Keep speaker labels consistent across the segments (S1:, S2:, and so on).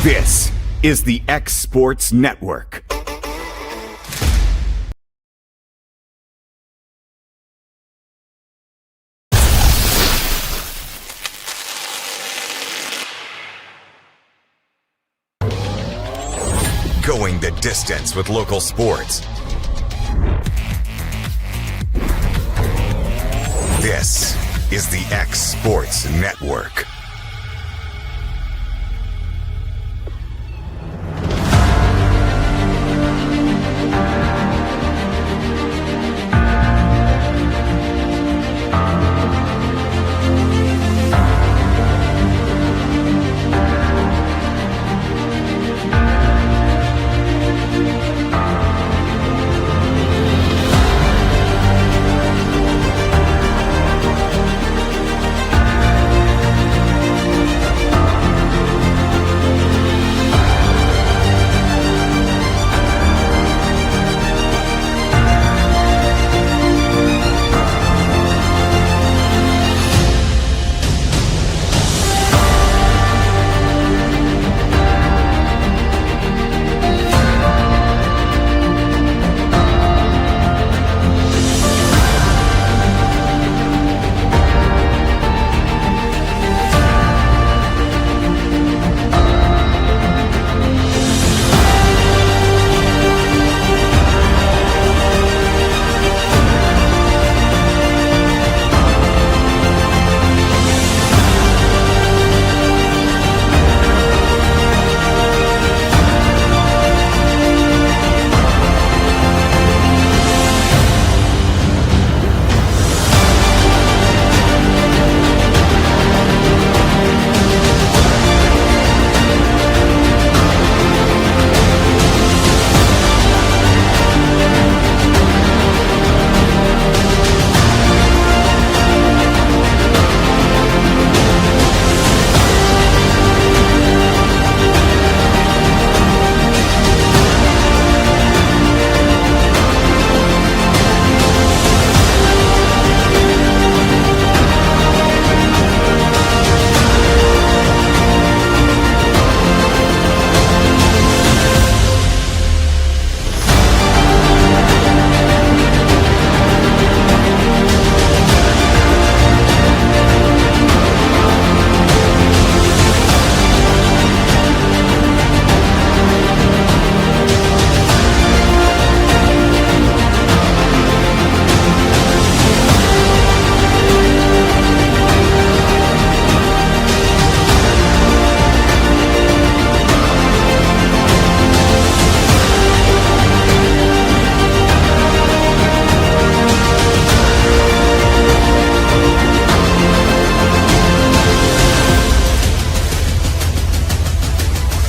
S1: This is the X Sports Network. Going the distance with local sports. This is the X Sports Network.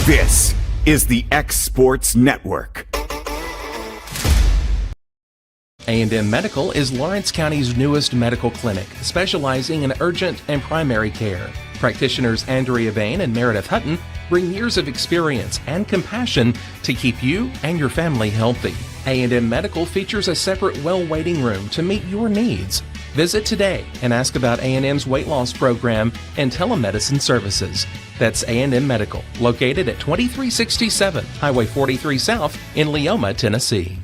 S1: This is the X Sports Network.
S2: A&M Medical is Lawrence County's newest medical clinic, specializing in urgent and primary care. Practitioners Andrea Bain and Meredith Hutton bring years of experience and compassion to keep you and your family healthy. A&M Medical features a separate well waiting room to meet your needs. Visit today and ask about A&M's weight loss program and telemedicine services. That's A&M Medical, located at 2367 Highway 43 South in Leoma, Tennessee.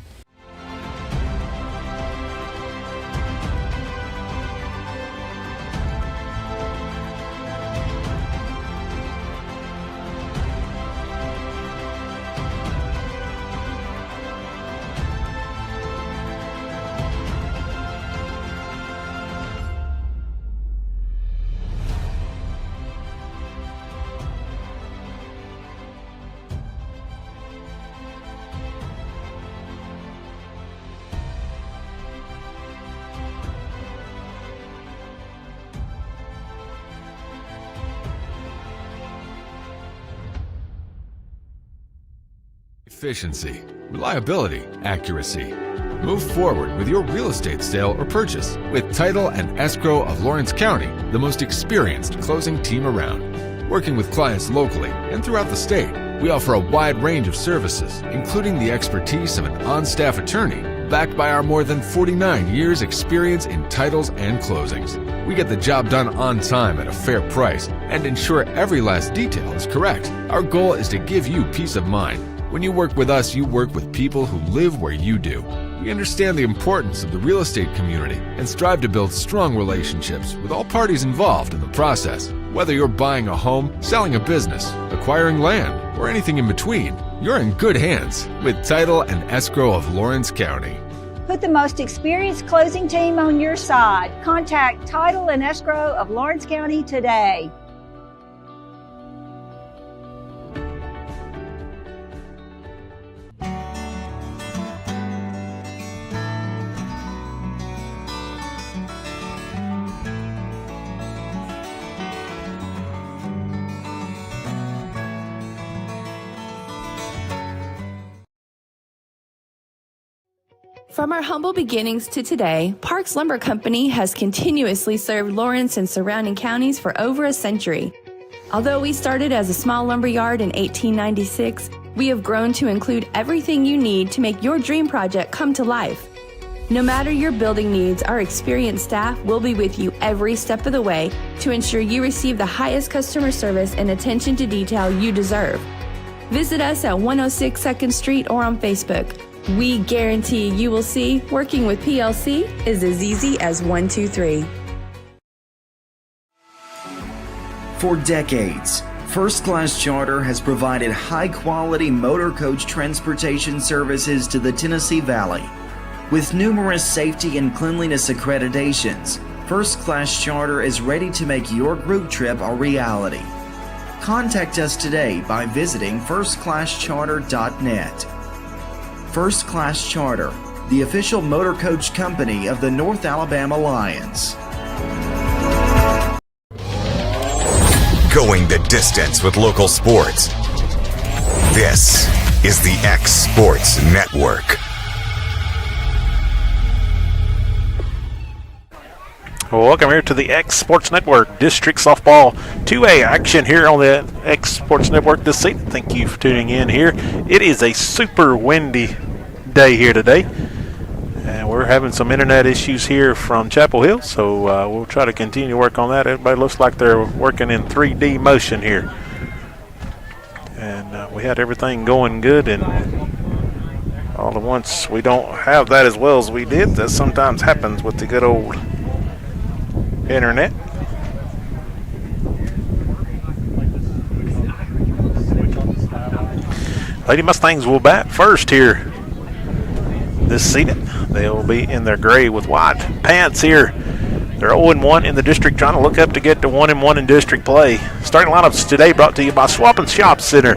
S3: Efficiency, reliability, accuracy. Move forward with your real estate sale or purchase with Title and Escrow of Lawrence County, the most experienced closing team around. Working with clients locally and throughout the state, we offer a wide range of services, including the expertise of an on-staff attorney, backed by our more than 49 years experience in titles and closings. We get the job done on time at a fair price and ensure every last detail is correct. Our goal is to give you peace of mind. When you work with us, you work with people who live where you do. We understand the importance of the real estate community and strive to build strong relationships with all parties involved in the process. Whether you're buying a home, selling a business, acquiring land, or anything in between, you're in good hands with Title and Escrow of Lawrence County.
S4: Put the most experienced closing team on your side. Contact Title and Escrow of Lawrence County today.
S5: From our humble beginnings to today, Parks Lumber Company has continuously served Lawrence and surrounding counties for over a century. Although we started as a small lumber yard in 1896, we have grown to include everything you need to make your dream project come to life. No matter your building needs, our experienced staff will be with you every step of the way to ensure you receive the highest customer service and attention to detail you deserve. Visit us at 106 2nd Street or on Facebook. We guarantee you will see working with PLC is as easy as 1, 2, 3.
S6: For decades, First Class Charter has provided high-quality motor coach transportation services to the Tennessee Valley. With numerous safety and cleanliness accreditations, First Class Charter is ready to make your group trip a reality. Contact us today by visiting firstclasscharter.net. First Class Charter, the official motor coach company of the North Alabama Lions.
S1: Going the distance with local sports. This is the X Sports Network.
S7: Welcome here to the X Sports Network District Softball 2A action here on the X Sports Network this season. Thank you for tuning in here. It is a super windy day here today, and we're having some internet issues here from Chapel Hill, so we'll try to continue to work on that. Everybody looks like they're working in 3D motion here, and we had everything going good, and all at once we don't have that as well as we did. That sometimes happens with the good old internet. Lady Mustangs will bat first here this season. They'll be in their gray with white pants here. They're 0-1 in the district, trying to look up to get to 1-1 in district play. Starting lineups today brought to you by Swap and Shop Center.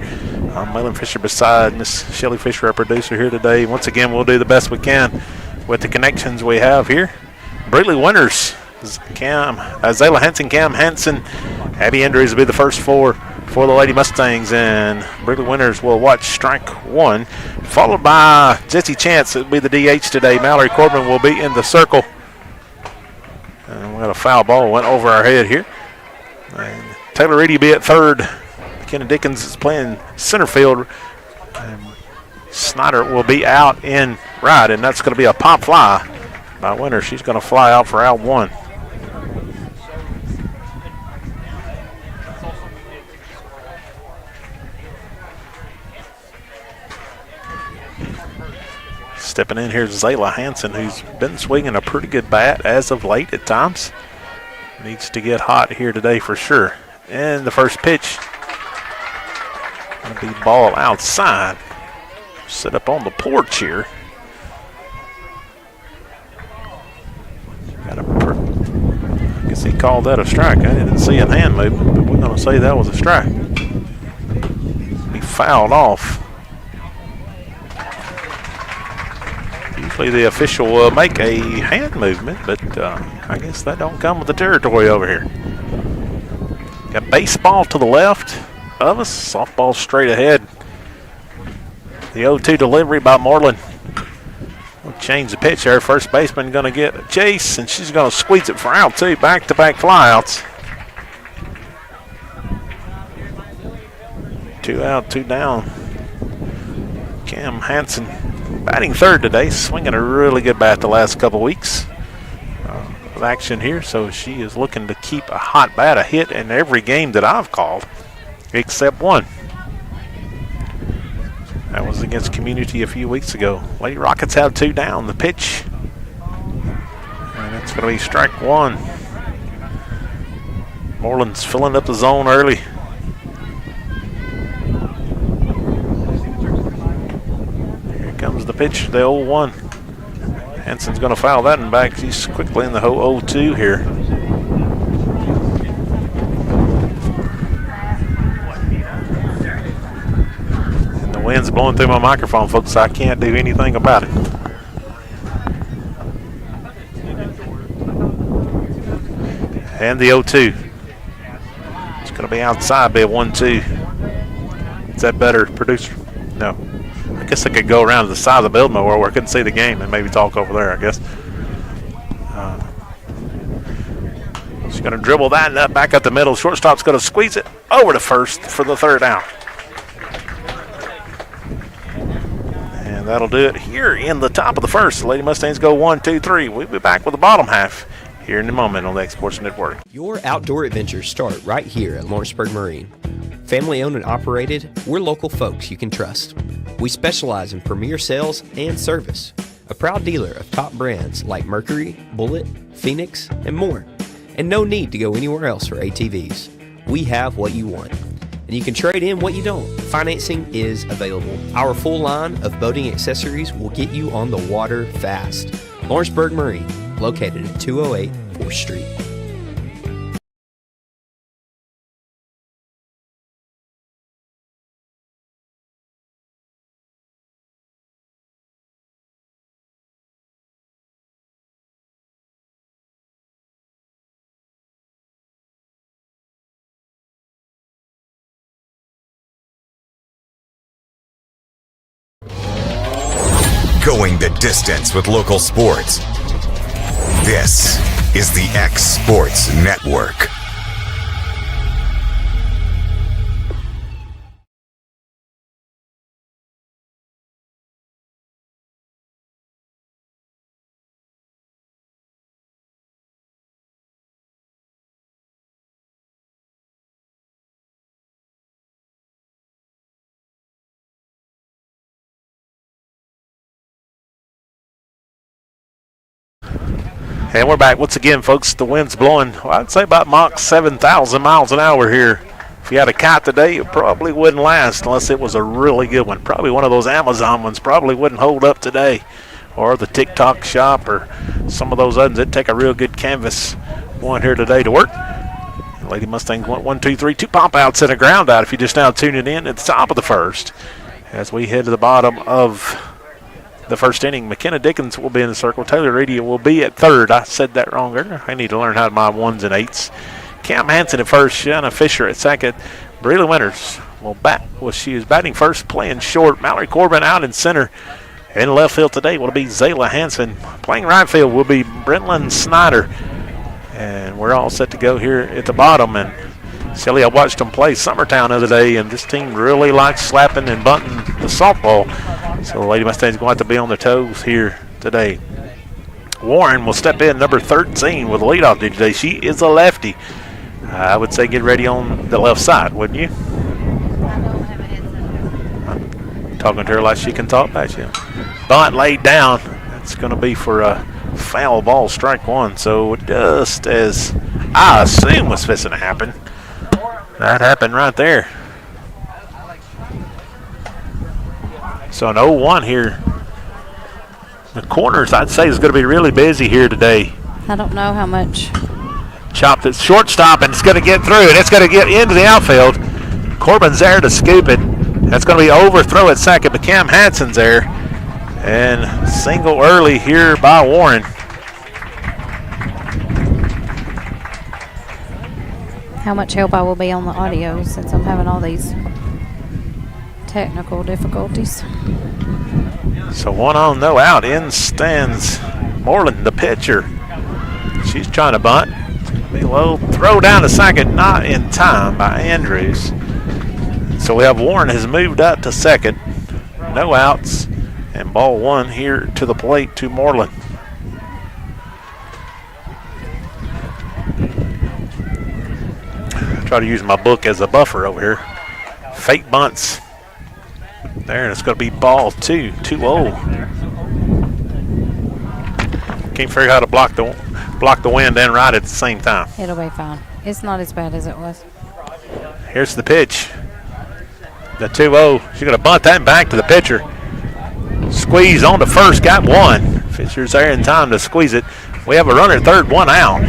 S7: I'm Malin Fisher beside Miss Shelly Fisher, our producer here today. Once again, we'll do the best we can with the connections we have here. Breedley Winters, Zayla Hansen, Cam Hansen, Abby Andrews will be the first four for the Lady Mustangs, and Breedley Winters will watch strike one, followed by Jesse Chance. It'll be the DH today. Mallory Corbin will be in the circle. And we got a foul ball went over our head here. And Taylor Reedy will be at third. Kenna Dickens is playing center field. And Snyder will be out in right, and that's going to be a pop fly by Winters. She's going to fly out for out one. Stepping in here is Zayla Hansen, who's been swinging a pretty good bat as of late at times. Needs to get hot here today for sure. And the first pitch going to be ball outside. Set up on the porch here. I guess he called that a strike. I didn't see a hand movement, but we're going to say that was a strike. He fouled off. Usually the official will make a hand movement, but I guess that don't come with the territory over here. Got baseball to the left of us, softball straight ahead. The 0-2 delivery by Moreland. We'll change the pitch there. First baseman going to get a chase, and she's going to squeeze it for out two. Back-to-back flyouts. 2 out, 2 down. Cam Hansen batting third today, swinging a really good bat the last couple weeks. with action here, so she is looking to keep a hot bat, a hit in every game that I've called, except one. That was against Community a few weeks ago. Lady Rockets have 2 down. The pitch, and it's going to be strike 1. Moreland's filling up the zone early. Here comes the pitch, the 0-1. Hansen's going to foul that one back. He's quickly in the 0-2 here. And the wind's blowing through my microphone, folks. I can't do anything about it. And the 0-2. It's going to be outside, be a 1-2. Is that better, producer? No. I guess I could go around to the side of the building where I couldn't see the game and maybe talk over there, I guess. She's going to dribble that and back up the middle. Shortstop's going to squeeze it over to first for the 3rd out. And that'll do it here in the top of the 1st. The Lady Mustangs go 1, 2, 3. We'll be back with the bottom half here in a moment on the X Sports Network.
S8: Your outdoor adventures start right here at Lawrenceburg Marine. Family owned and operated, we're local folks you can trust. We specialize in premier sales and service. A proud dealer of top brands like Mercury, Bullet, Phoenix, and more. And no need to go anywhere else for ATVs. We have what you want. And you can trade in what you don't. Financing is available. Our full line of boating accessories will get you on the water fast. Lawrenceburg Marine, located at 208 4th Street.
S1: Going the distance with local sports. This is the X Sports Network.
S7: And we're back once again, folks. The wind's blowing, well, I'd say about Mach 7,000 miles an hour here. If you had a kite today, it probably wouldn't last unless it was a really good one. Probably one of those Amazon ones probably wouldn't hold up today. Or the TikTok shop or some of those others. It'd take a real good canvas one here today to work. Lady Mustangs went 1, 2, 3, 2 pop outs and a ground out if you're just now tuning in at the top of the 1st. As we head to the bottom of the 1st inning, McKenna Dickens will be in the circle. Taylor Reedy will be at 3rd. I said that wrong earlier. I need to learn how to mind 1s and 8s. Cam Hansen at 1st. Shanna Fisher at 2nd. Breland Winters will bat. Well, she is batting 1st, playing short. Mallory Corbin out in center. In left field today will be Zayla Hansen. Playing right field will be Brentlin Snyder. And we're all set to go here at the bottom. And Shelly, I watched them play Summertown the other day, and this team really likes slapping and bunting the softball. So the Lady Mustangs going to have to be on their toes here today. Warren will step in, number 13, with the leadoff duty today. She is a lefty. I would say get ready on the left side, wouldn't you? I'm talking to her like she can talk back to you. Bunt laid down. That's going to be for a foul ball, strike 1. So just as I assume was fixing to happen, that happened right there. So an 0-1 here. The corners, I'd say, is going to be really busy here today.
S9: I don't know how much.
S7: Chopped it shortstop, and it's going to get through, and it's going to get into the outfield. Corbin's there to scoop it. That's going to be overthrow at second, but Cam Hansen's there. And single early here by Warren.
S9: How much help I will be on the audio since I'm having all these technical difficulties.
S7: So 1 on, no out. In stands Moreland, the pitcher. She's trying to bunt. Be low. Throw down to second, not in time by Andrews. So we have Warren has moved up to second. No outs. And ball 1 here to the plate to Moreland. Try to use my book as a buffer over here. Fake bunts. There, and it's going to be ball 2-0. Can't figure out how to block the wind and ride at the same time.
S9: It'll be fine. It's not as bad as it was.
S7: Here's the pitch. The 2-0. She's going to bunt that back to the pitcher. Squeeze on to first, got one. Fisher's there in time to squeeze it. We have a runner at third, one out.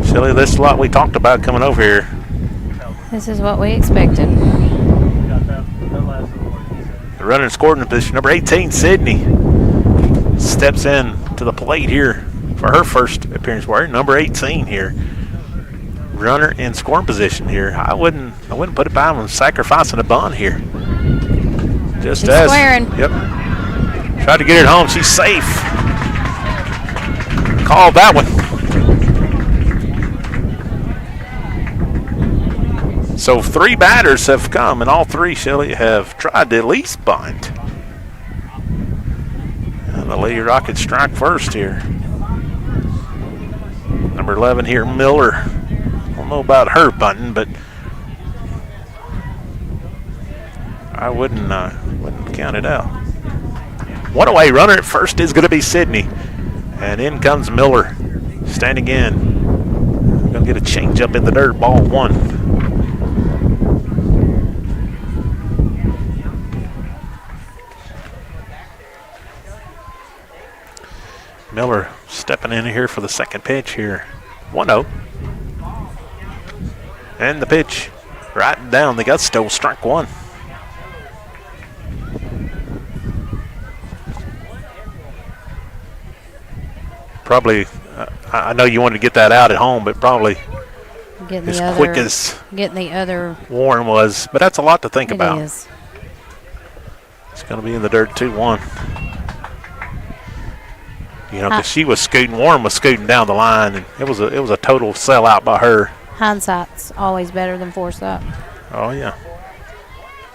S7: Silly, this is what we talked about coming over here.
S9: This is what we expected.
S7: The runner scored in position. Number 18, Sydney, steps in to the plate here for her first appearance. We're number 18 here. Runner in scoring position here. I wouldn't put it by him sacrificing a bunt here. Just
S9: She's
S7: as
S9: squaring.
S7: Yep. Tried to get it home. She's safe. Called that one. So 3 batters have come, and all 3, Shelley, have tried to at least bunt. And the Lady Rockets strike first here. Number 11 here, Miller. I don't know about her bunting, but I wouldn't count it out. One away runner at first is going to be Sydney. And in comes Miller, standing in. Going to get a change up in the dirt, ball 1. Miller stepping in here for the second pitch here. 1-0. And the pitch right down the gusto, strike 1. Probably, I know you wanted to get that out at home, but probably
S9: Getting
S7: as
S9: the
S7: quick
S9: other,
S7: as
S9: getting the other.
S7: Warren was, but that's a lot to think
S9: It
S7: about.
S9: is.
S7: It's going to be in the dirt 2-1. You know, because she was scooting, Warren was scooting down the line, and it was a total sellout by her.
S9: Hindsight's always better than foresight.
S7: Oh yeah.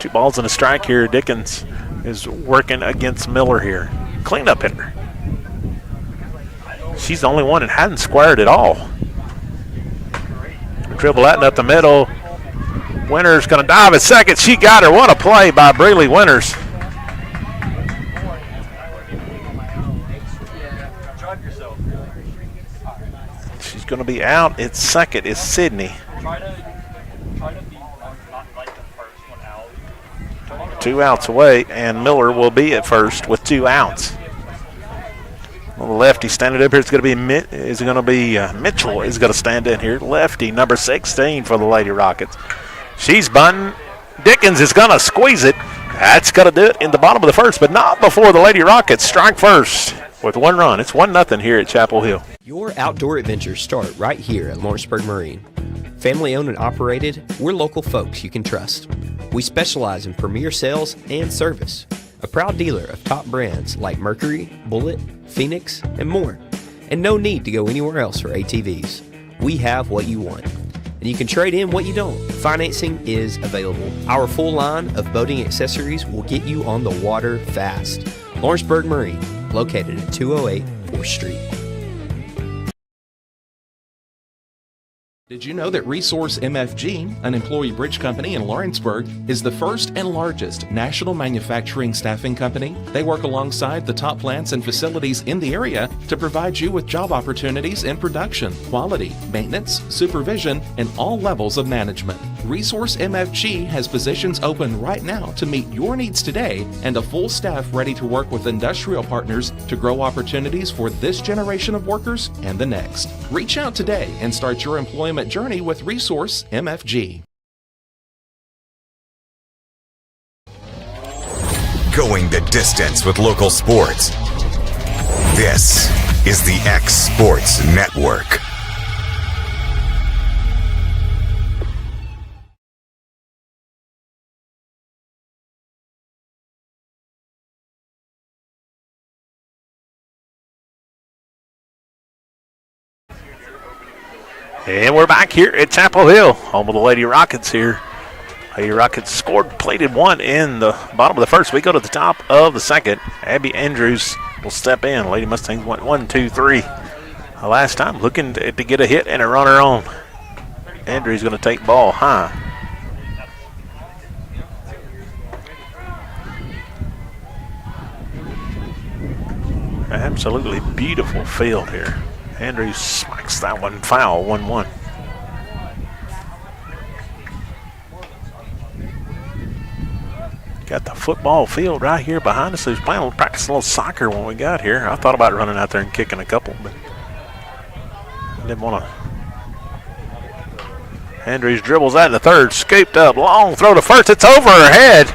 S7: 2 balls and a strike here. Dickens is working against Miller here. Cleanup hitter. She's the only one that hadn't squared at all. Dribble that up the middle. Winters going to dive at second. She got her. What a play by Breeley Winters. She's going to be out at second is Sydney. 2 outs away, and Miller will be at first with 2 outs. Well, the lefty standing up here is going to be Mitchell is going to stand in here. Lefty, number 16 for the Lady Rockets. She's bunting. Dickens is going to squeeze it. That's going to do it in the bottom of the first, but not before the Lady Rockets strike first with 1 run. It's 1-0 here at Chapel Hill.
S8: Your outdoor adventures start right here at Lawrenceburg Marine. Family owned and operated, we're local folks you can trust. We specialize in premier sales and service. A proud dealer of top brands like Mercury, Bullet, Phoenix, and more. And no need to go anywhere else for ATVs. We have what you want. And you can trade in what you don't. Financing is available. Our full line of boating accessories will get you on the water fast. Lawrenceburg Marine, located at 208 4th Street.
S2: Did you know that Resource MFG, an employee bridge company in Lawrenceburg, is the first and largest national manufacturing staffing company? They work alongside the top plants and facilities in the area to provide you with job opportunities in production, quality, maintenance, supervision, and all levels of management. Resource MFG has positions open right now to meet your needs today and a full staff ready to work with industrial partners to grow opportunities for this generation of workers and the next. Reach out today and start your employment journey with Resource MFG.
S1: Going the distance with local sports. This is the X Sports Network.
S7: And we're back here at Chapel Hill, home of the Lady Rockets here. Lady Rockets scored, plated 1 in the bottom of the first. We go to the top of the second. Abby Andrews will step in. Lady Mustangs went 1, 2, 3 last time, looking to get a hit and a runner on. Andrews going to take ball high. Absolutely beautiful field here. Andrews smacks that one foul, 1-1. Got the football field right here behind us. He was playing practicing a little soccer when we got here. I thought about running out there and kicking a couple, but I didn't want to. Andrews dribbles that in the third, scooped up, long throw to first. It's over her head.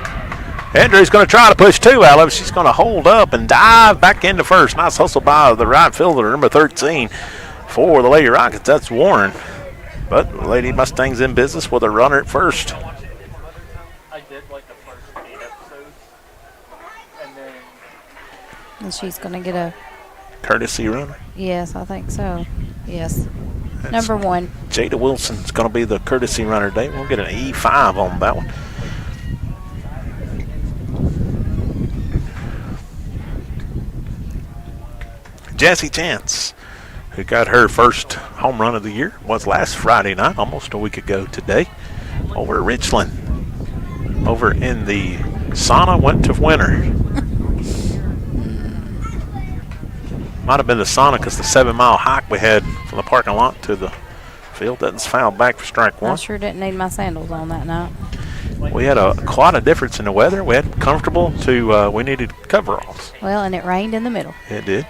S7: Andrews going to try to push two out of it. She's going to hold up and dive back into first. Nice hustle by the right fielder, number 13 for the Lady Rockets. That's Warren. But the Lady Mustangs in business with a runner at first.
S9: And she's going to get a
S7: courtesy runner?
S9: Yes, I think so. Yes.
S7: That's
S9: number 1.
S7: Jada Wilson's going to be the courtesy runner today. We'll get an E5 on that one. Jessie Chance, who got her first home run of the year, was last Friday night, almost a week ago today, over at Richland. Over in the sauna, went to winner. Might have been the sauna because the 7-mile hike we had from the parking lot to the field. That's fouled back for strike one.
S9: I sure didn't need my sandals on that night.
S7: We had quite a difference in the weather. We had comfortable to we needed coveralls.
S9: Well, and it rained in the middle.
S7: It did.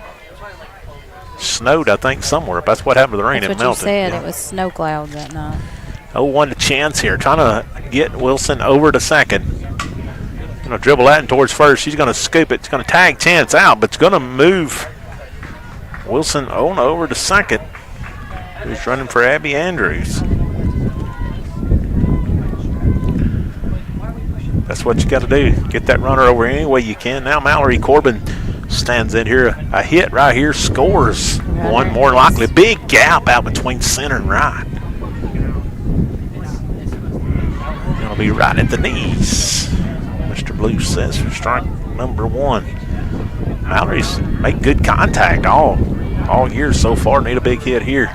S7: Snowed, I think, somewhere. That's what happened to the rain.
S9: That's
S7: It
S9: what
S7: melted.
S9: you said.
S7: Yeah.
S9: It was snow clouds that night.
S7: 0-1 to Chance here, trying to get Wilson over to second. Going to dribble that in towards first. She's going to scoop it. It's going to tag Chance out, but it's going to move Wilson on over to second. Who's running for Abby Andrews. That's what you got to do. Get that runner over any way you can. Now Mallory Corbin stands in here. A hit right here, scores one more likely. Big gap out between center and right. Going to be right at the knees. Mr. Blue says for strike number 1. Mallory's made good contact all year so far. Need a big hit here.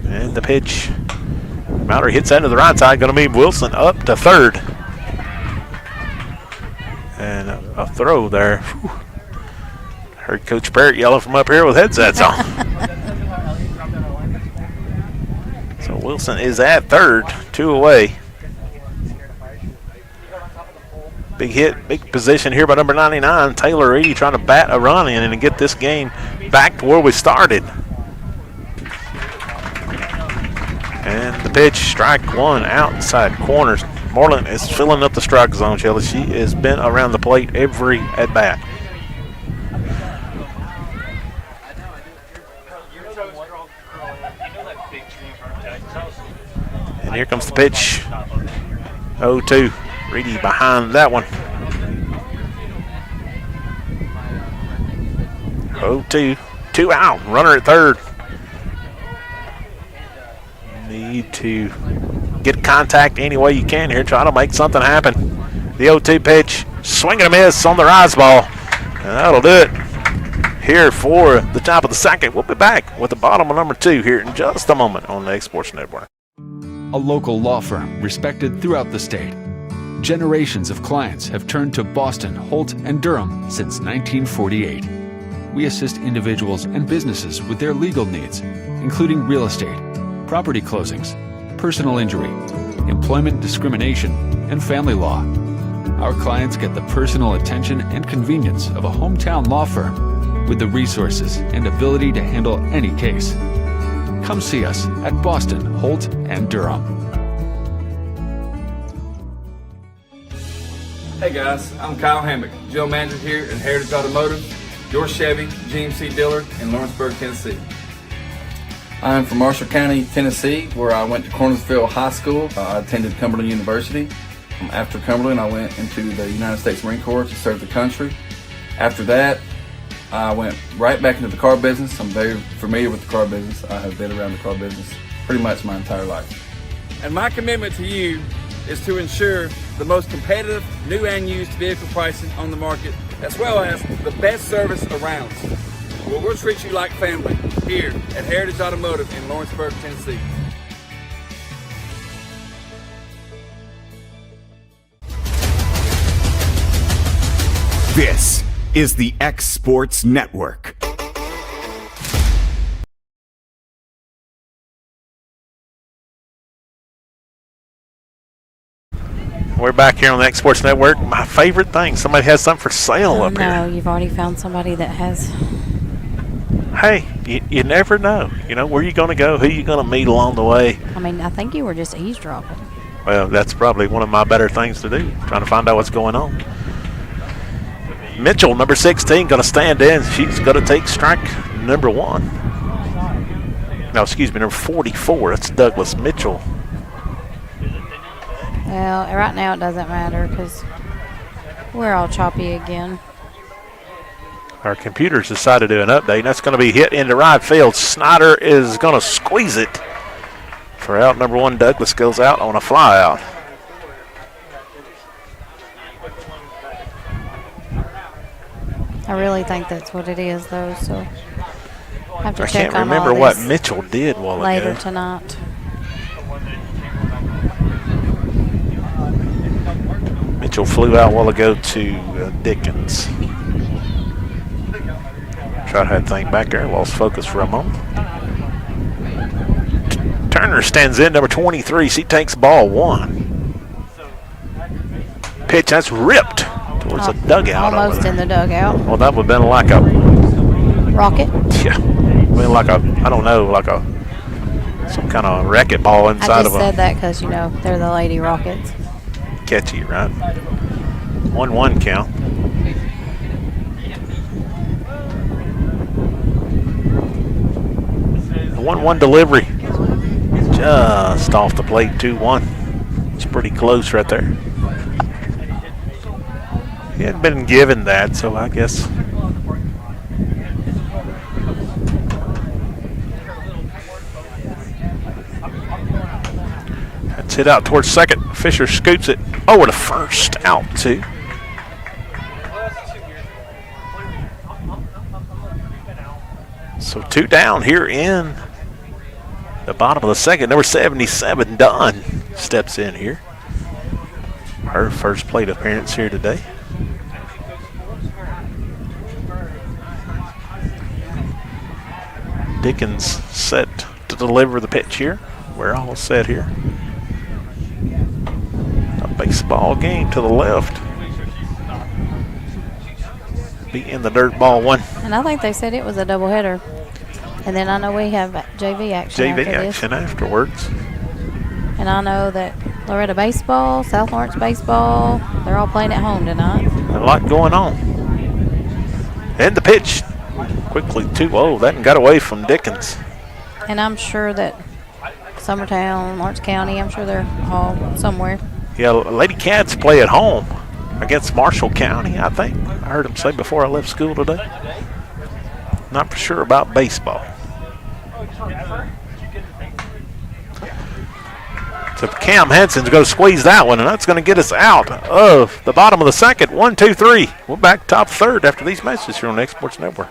S7: And the pitch. Mallory hits that to the right side. Going to move Wilson up to third. And a throw there. Whew. Heard Coach Barrett yelling from up here with headsets on. So Wilson is at third, 2 away. Big hit, big position here by number 99, Taylor Reedy, trying to bat a run in and get this game back to where we started. And the pitch, strike 1, outside corners. Moreland is filling up the strike zone, Shelly. She has been around the plate every at bat. And here comes the pitch. 0-2. Reedy behind that one. 0-2. 2 out. Runner at third. Need to get contact any way you can here. Try to make something happen. The 0-2 pitch. Swing and a miss on the rise ball. And that'll do it here for the top of the second. We'll be back with the bottom of number 2 here in just a moment on the X-Sports Network.
S3: A local law firm respected throughout the state. Generations of clients have turned to Boston, Holt, and Durham since 1948. We assist individuals and businesses with their legal needs, including real estate, property closings, personal injury, employment discrimination, and family law. Our clients get the personal attention and convenience of a hometown law firm with the resources and ability to handle any case. Come see us at Boston, Holt, and Durham.
S10: Hey guys, I'm Kyle Hammock, General Manager here at Heritage Automotive, your Chevy GMC dealer in Lawrenceburg, Tennessee. I'm from Marshall County, Tennessee, where I went to Cornersville High School. I attended Cumberland University. After Cumberland, I went into the United States Marine Corps to serve the country. After that, I went right back into the car business. I'm very familiar with the car business. I have been around the car business pretty much my entire life. And my commitment to you is to ensure the most competitive new and used vehicle pricing on the market, as well as the best service around. where we'll treat you like family here at Heritage Automotive in Lawrenceburg, Tennessee.
S1: This is the X Sports Network.
S7: We're back here on the X Sports Network. My favorite thing, somebody has something for sale up here.
S9: No, you've already found somebody that has.
S7: Hey, you never know. You know, where you going to go, who you going to meet along the way.
S9: I mean, I think you were just eavesdropping.
S7: Well, that's probably one of my better things to do, trying to find out what's going on. Mitchell, number 16, going to stand in. She's going to take strike number 1. No, excuse me, number 44. That's Douglas Mitchell.
S9: Well, right now it doesn't matter because we're all choppy again.
S7: Our computers decided to do an update, and that's going to be hit into right field. Snyder is going to squeeze it for out number 1. Douglas goes out on a fly out.
S9: I really think that's what it is, though, so I have to check
S7: can't
S9: on
S7: remember
S9: all
S7: what
S9: this
S7: Mitchell did while
S9: later
S7: ago.
S9: tonight.
S7: Mitchell flew out a while ago to Dickens. Try to have to think back there. Lost focus for a moment. Turner stands in, number 23. She takes ball 1. Pitch, that's ripped towards the dugout.
S9: Almost in the dugout.
S7: Well, that would have been like a
S9: rocket.
S7: Yeah, well, like a, I don't know, like a some kind of racket ball inside of
S9: I just
S7: a.
S9: said that because, you know, they're the Lady Rockets.
S7: Catchy, right? 1-1 count. The 1-1 delivery. Just off the plate, 2-1. It's pretty close right there. He hadn't been given that, so I guess. That's hit out towards second. Fisher scoots it over to first, out 2. So 2 down here in the bottom of the second. Number 77, Dunn, steps in here. Her first plate appearance here today. Dickens set to deliver the pitch here. We're all set here. A baseball game to the left. Be in the dirt, ball 1.
S9: And I think they said it was a doubleheader. And then I know we have JV action
S7: JV
S9: after
S7: action afterwards.
S9: And I know that Loretto baseball, South Lawrence baseball, they're all playing at home tonight.
S7: A lot going on. And the pitch quickly 2-0. That got away from Dickens.
S9: And I'm sure that Summertown, Lawrence County, I'm sure they're all somewhere.
S7: Yeah, Lady Cats play at home against Marshall County, I think. I heard them say before I left school today. Not for sure about baseball. So Cam Henson's going to squeeze that one, and that's going to get us out of the bottom of the second. 1, 2, 3. We're back top third after these messages here on the X Sports Network.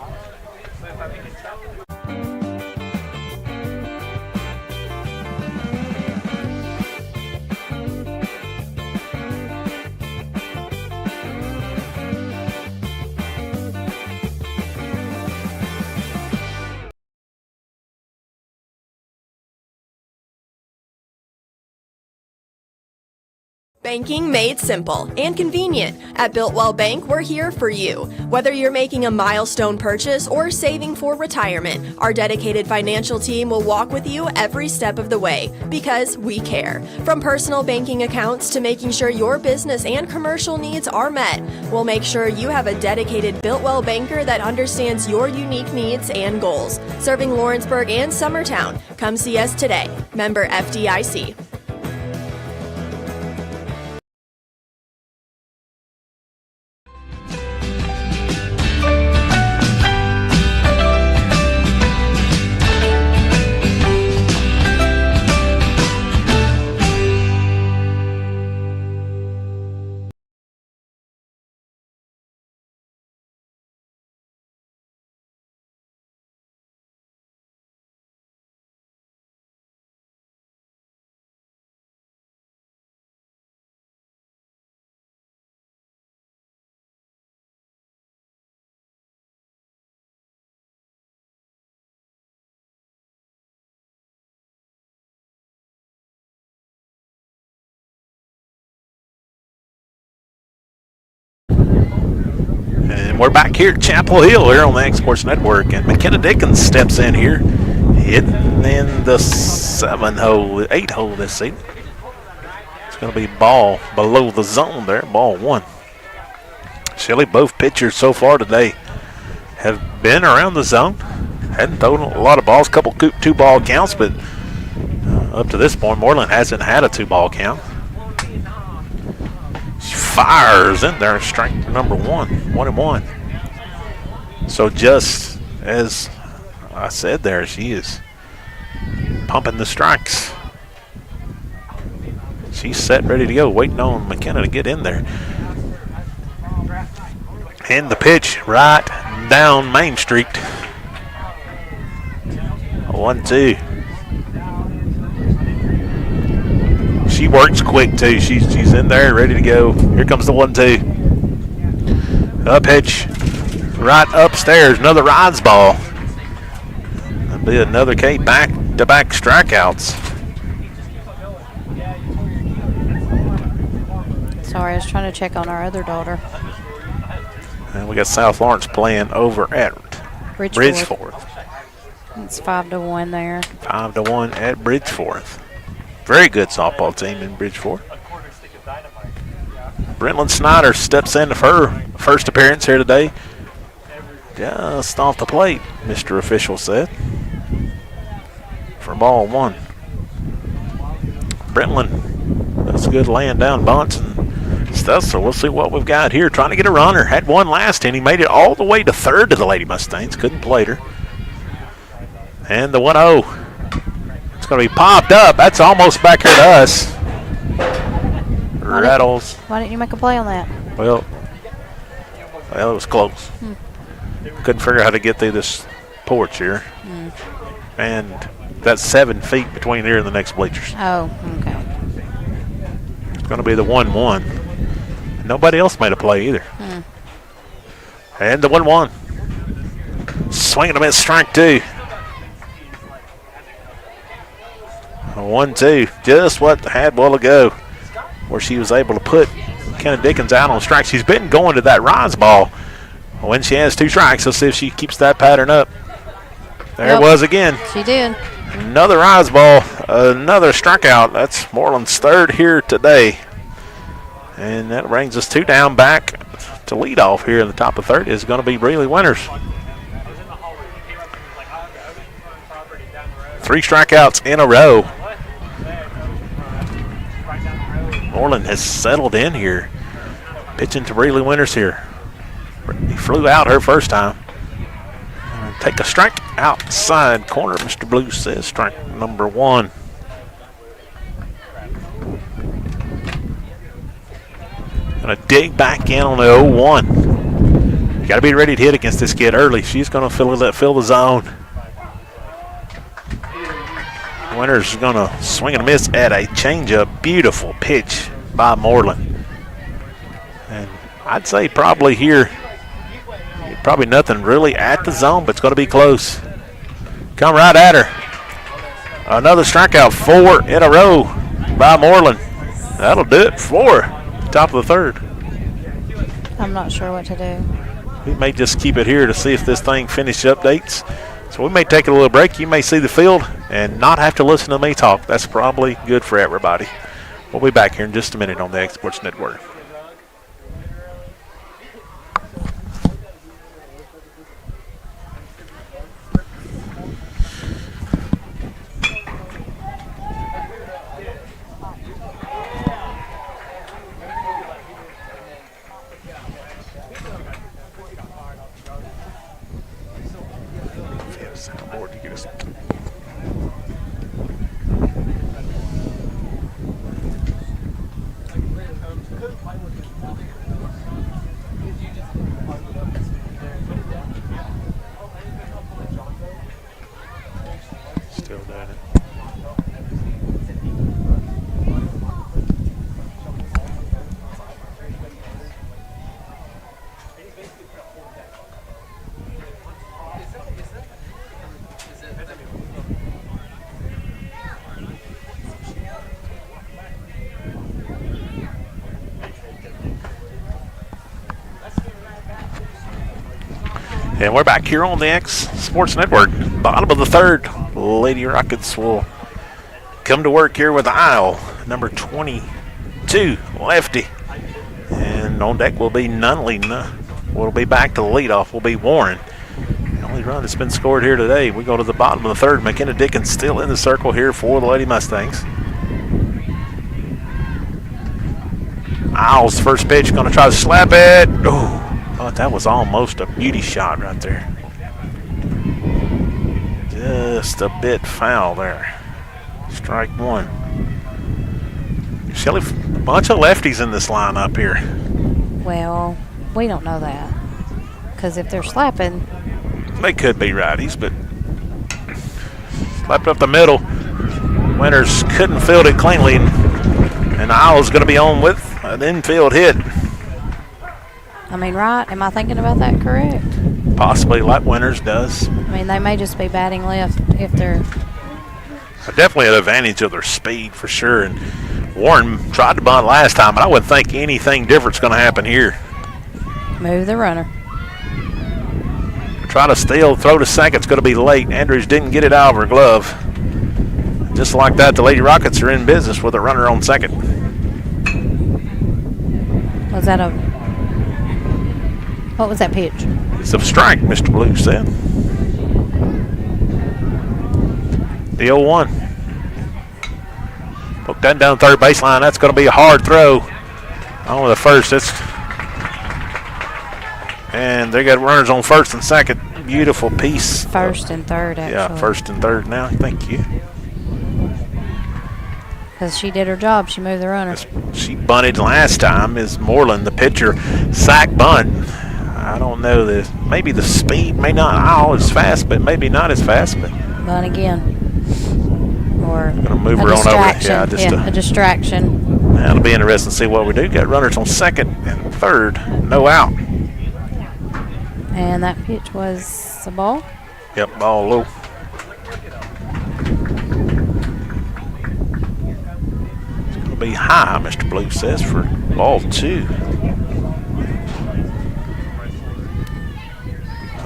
S11: Banking made simple and convenient. At Builtwell Bank, we're here for you. Whether you're making a milestone purchase or saving for retirement, our dedicated financial team will walk with you every step of the way because we care. From personal banking accounts to making sure your business and commercial needs are met, we'll make sure you have a dedicated Builtwell banker that understands your unique needs and goals. Serving Lawrenceburg and Summertown. Come see us today. Member FDIC.
S7: We're back here at Chapel Hill here on the X Sports Network, and McKenna Dickens steps in here, hitting in the 8 hole this season. It's going to be ball below the zone there, ball 1. Shelley, both pitchers so far today have been around the zone. Hadn't thrown a lot of balls, couple 2-ball counts, but up to this point, Moreland hasn't had a 2-ball count. She fires in there, strike number 1, 1-1. So just as I said there, she is pumping the strikes. She's set, ready to go, waiting on McKenna to get in there. And the pitch right down Main Street. 1-2. She works quick too. She's in there, ready to go. Here comes the 1-2. Up pitch, right upstairs. Another rides ball. That'll be another K back-to-back strikeouts.
S9: Sorry, I was trying to check on our other daughter.
S7: And we got South Lawrence playing over at Bridgeforth.
S9: It's 5-1 there.
S7: 5-1 at Bridgeforth. Very good softball team in Bridgeforth. Brentlyn Snyder steps in for her first appearance here today. Just off the plate, Mr. Official said. For ball 1. Brentlyn, that's good laying down bunts and stuff, so we'll see what we've got here. Trying to get a runner. Had one last inning, made it all the way to third to the Lady Mustangs. Couldn't plate her. And the 1-0. It's going to be popped up. That's almost back here to us. Rattles.
S9: Why didn't you make a play on that?
S7: Well, it was close. Couldn't figure out how to get through this porch here. And that's 7 feet between here and the next bleachers.
S9: Oh, okay.
S7: It's going to be the 1-1. Nobody else made a play either. And the 1-1. Swinging a miss, strike 2. 1-2, just what had a while ago, where she was able to put McKenna Dickens out on strike. She's been going to that rise ball when she has 2 strikes. Let's see if she keeps that pattern up. There it was again.
S9: She did.
S7: Another rise ball, another strikeout. That's Moreland's third here today. And that brings us 2 down. Back to lead off here in the top of third is going to be Breeley Winters. 3 strikeouts in a row. Moreland has settled in here. Pitching to Breeley Winters here. He flew out her first time. Take a strike outside corner, Mr. Blue says. Strike number 1. Gonna dig back in on the 0-1. You gotta be ready to hit against this kid early. She's gonna fill the zone. Winters is gonna swing and miss at a changeup. Beautiful pitch by Moreland. And I'd say probably here, probably nothing really at the zone, but it's going to be close. Come right at her. Another strikeout, 4 in a row by Moreland. That'll do it for top of the third.
S9: I'm not sure what to do.
S7: We may just keep it here to see if this thing finishes updates. So we may take a little break. You may see the field and not have to listen to me talk. That's probably good for everybody. We'll be back here in just a minute on the X Sports Network. And we're back here on the X Sports Network. Bottom of the third. Lady Rockets will come to work here with Isle, number 22, lefty. And on deck will be Nunley. We'll be back to the leadoff. Will be Warren. The only run that's been scored here today. We go to the bottom of the third. McKenna Dickens still in the circle here for the Lady Mustangs. Isle's first pitch, going to try to slap it. Oh, thought that was almost a beauty shot right there. Just a bit foul there. Strike one. Shelly, a bunch of lefties in this lineup here.
S9: Well, we don't know that. Because if they're slapping.
S7: They could be righties, but slapped up the middle. Winters couldn't field it cleanly, and Isle's going to be on with an infield hit.
S9: I mean, right? Am I thinking about that correct?
S7: Possibly, like Winters does.
S9: I mean, they may just be batting left if they're.
S7: Definitely an advantage of their speed for sure. And Warren tried to bunt last time, but I wouldn't think anything different's going to happen here.
S9: Move the runner.
S7: Try to steal, throw to second. It's going to be late. Andrews didn't get it out of her glove. Just like that, the Lady Rockets are in business with a runner on second.
S9: Was that a? What was that pitch?
S7: It's a strike, Mr. Blue said. The 0-1. Poke that down third baseline. That's going to be a hard throw. On the first. And they got runners on first and second. Beautiful piece.
S9: First and third, actually.
S7: Yeah, first and third now. Thank you.
S9: Because she did her job. She moved the runner.
S7: She bunted last time. Is Moreland, the pitcher, sack bunt. I don't know. Maybe the speed may not all as fast, but maybe not as fast. But
S9: bunt again. Or
S7: gonna move her on over. Yeah,
S9: a distraction.
S7: That'll be interesting to see what we do. Got runners on second and third. No out.
S9: And that pitch was a ball?
S7: Yep, ball low. It's going to be high, Mr. Blue says, for ball two.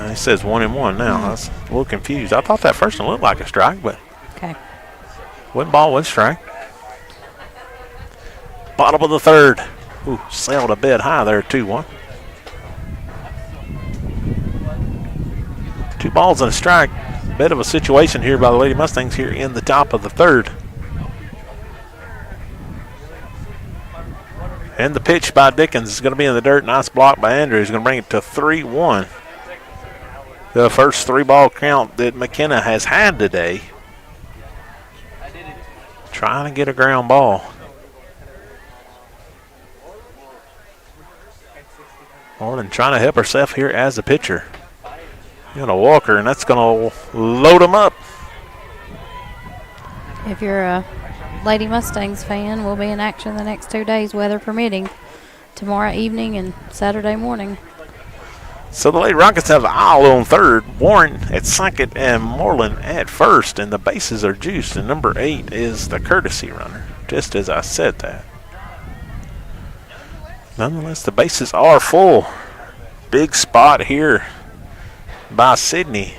S7: He says 1-1 now. I was a little confused. I thought that first one looked like a strike, but
S9: okay.
S7: One ball, one strike. Bottom of the third. Ooh, sailed a bit high there, 2-1. 2 balls and a strike. Bit of a situation here by the Lady Mustangs here in the top of the third. And the pitch by Dickens is going to be in the dirt. Nice block by Andrews. Going to bring it to 3-1. The first 3-ball count that McKenna has had today. Trying to get a ground ball. Morgan trying to help herself here as a pitcher. Got a walker, and that's going to load them up.
S9: If you're a Lady Mustangs fan, we'll be in action the next 2 days, weather permitting, tomorrow evening and Saturday morning.
S7: So the Lady Rockets have Isle on third, Warren at second, and Moreland at first, and the bases are juiced, and number 8 is the courtesy runner, just as I said that. Nonetheless, the bases are full. Big spot here by Sydney,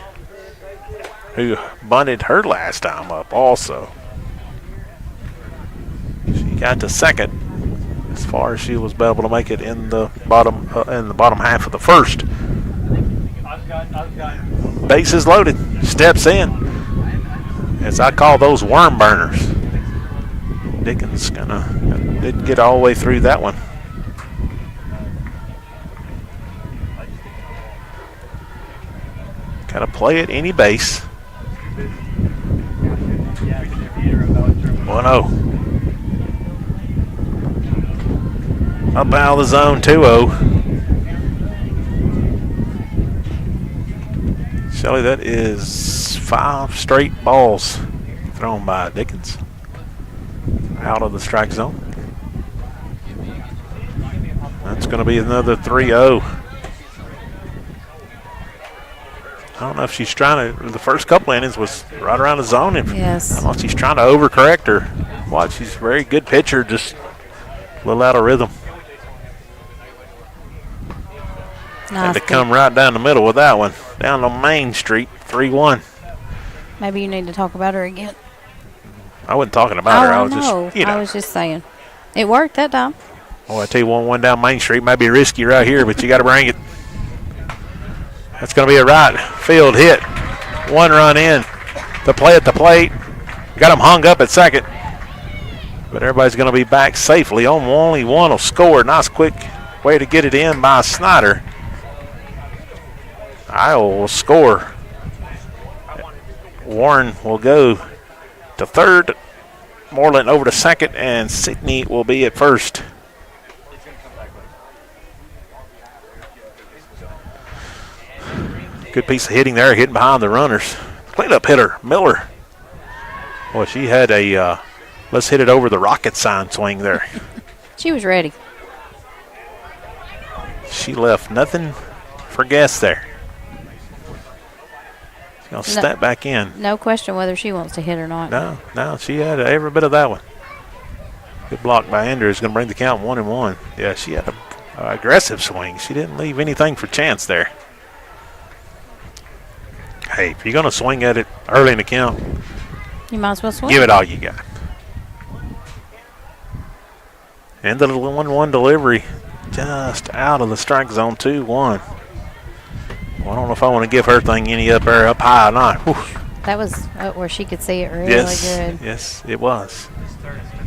S7: who bunted her last time up also. She got to second as far as she was able to make it in the bottom half of the first. Bases loaded, steps in, as I call those worm burners. Dickens didn't get all the way through that one. Got to play at any base. 1-0. Up out of the zone, 2-0. Shelly, that is 5 straight balls thrown by Dickens. Out of the strike zone. That's going to be another 3-0. I don't know if she's trying to, the first couple innings was right around the zone.
S9: Yes.
S7: I don't know if she's trying to overcorrect her. Well, she's a very good pitcher, just a little out of rhythm.
S9: Nice.
S7: Had to come right down the middle with that one. down on Main Street, 3-1.
S9: Maybe you need to talk about her again.
S7: I wasn't talking about her. I was
S9: know.
S7: just, you know.
S9: I was just saying. It worked that time.
S7: Oh, I tell you, 1-1 down Main Street might be risky right here, but you got to bring it. That's going to be a right field hit. 1 run in. The play at the plate. Got him hung up at second. But everybody's going to be back safely. Only one will score. Nice quick way to get it in by Snyder. Iowa will score. Warren will go to third. Moreland over to second, and Sidney will be at first. Good piece of hitting there, hitting behind the runners. Cleanup hitter, Miller. Boy, she had a let's hit it over the rocket sign swing there.
S9: She was ready.
S7: She left nothing for guess there. She's going to step back in.
S9: No question whether she wants to hit or not.
S7: No, she had every bit of that one. Good block by Andrews, going to bring the count 1-1. Yeah, she had an aggressive swing. She didn't leave anything for chance there. Hey, if you're going to swing at it early in the count,
S9: you might as well swing.
S7: Give it all you got. And the little 1-1 delivery just out of the strike zone, 2-1. Well, I don't know if I want to give her thing any up there up high or not. Whew.
S9: That was where she could see it really good.
S7: Yes, it was.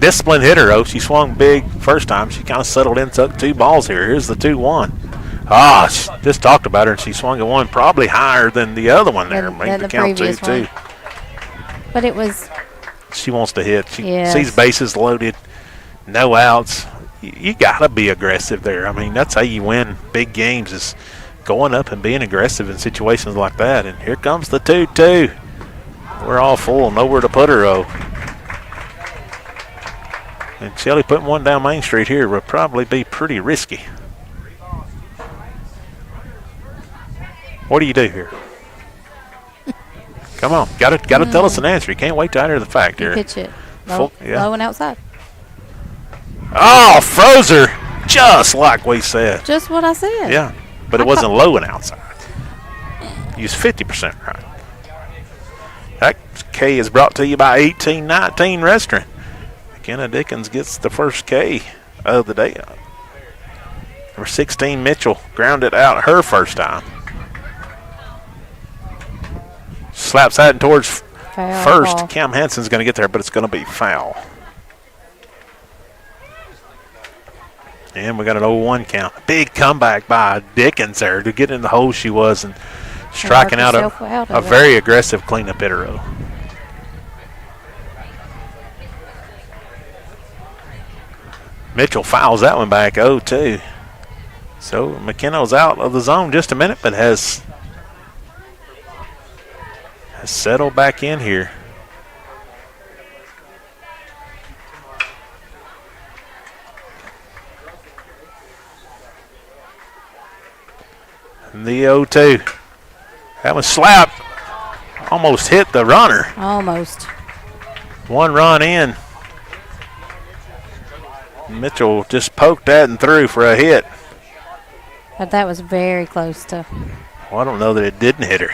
S7: Disciplined hitter, though. She swung big first time. She kind of settled in, took 2 balls here. Here's the 2-1. Just talked about her, and she swung at one probably higher than the other one there. Made the count 2-2.
S9: But it was.
S7: She wants to hit. She sees bases loaded, no outs. You got to be aggressive there. I mean, that's how you win big games, is going up and being aggressive in situations like that. And here comes the 2-2. We're all full, nowhere to put her, though. And Shelley putting one down Main Street here would probably be pretty risky. What do you do here? Come on, got to tell us an answer. You can't wait to hear the fact here.
S9: Pitch it low and outside.
S7: Oh, froze her, just like we said.
S9: Just what I said.
S7: Yeah, but it wasn't low and outside. You was 50% right. That K is brought to you by 1819 Restaurant. McKenna Dickens gets the first K of the day. Number 16, Mitchell, grounded out her first time. Slaps that towards
S9: foul
S7: first.
S9: ball.
S7: Cam Hansen's going to get there, but it's going to be foul. And we got an 0-1 count. Big comeback by Dickens there to get in the hole she was and striking out a very aggressive cleanup hitter. Mitchell fouls that one back 0-2. So McKenna's out of the zone just a minute, but has settled back in here. And the 0-2. That was slapped. Almost hit the runner.
S9: Almost.
S7: 1 run in. Mitchell just poked that and threw for a hit.
S9: But that was very close to.
S7: Well, I don't know that it didn't hit her.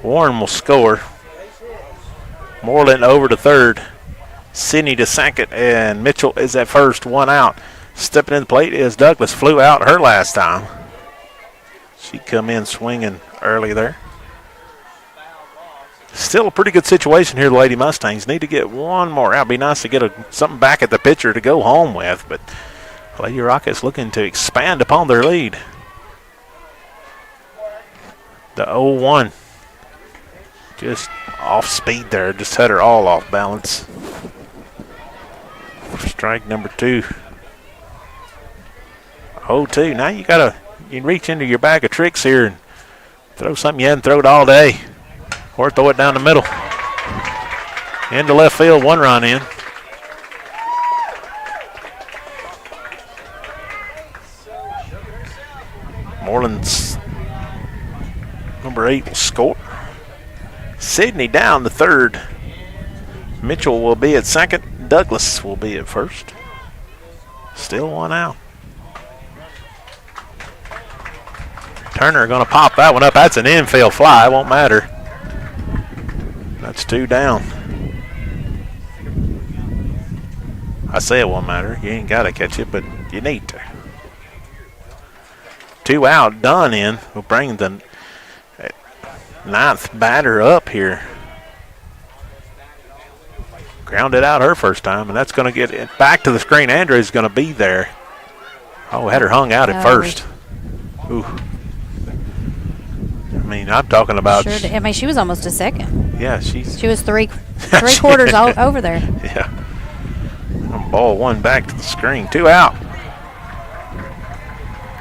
S7: Warren will score. Moreland over to third. Sidney to second, and Mitchell is at first, 1 out. Stepping in the plate is Douglas. Flew out her last time. She come in swinging early there. Still a pretty good situation here, the Lady Mustangs. Need to get one more out. Be nice to get something back at the pitcher to go home with, but Lady Rockets looking to expand upon their lead. The 0-1. Just off speed there. Just had her all off balance. Strike number 2. 0-2. Now you can reach into your bag of tricks here and throw something you hadn't thrown all day. Or throw it down the middle. Into left field, 1 run in. Moreland's number 8 will score. Sidney down to third. Mitchell will be at second. Douglas will be at first. Still 1 out. Turner going to pop that one up. That's an infield fly. It won't matter. That's 2 down. I say it won't matter. You ain't got to catch it, but you need to. 2 out, Dunn in. We'll bring the 9th batter up here. Grounded out her first time, and that's going to get it back to the screen. Andrews going to be there. Oh, had her hung out at first. Ooh. I mean, I'm talking about.
S9: Sure, I mean, she was almost a second.
S7: Yeah, she
S9: was three quarters over there.
S7: Yeah. Ball 1 back to the screen. 2 out.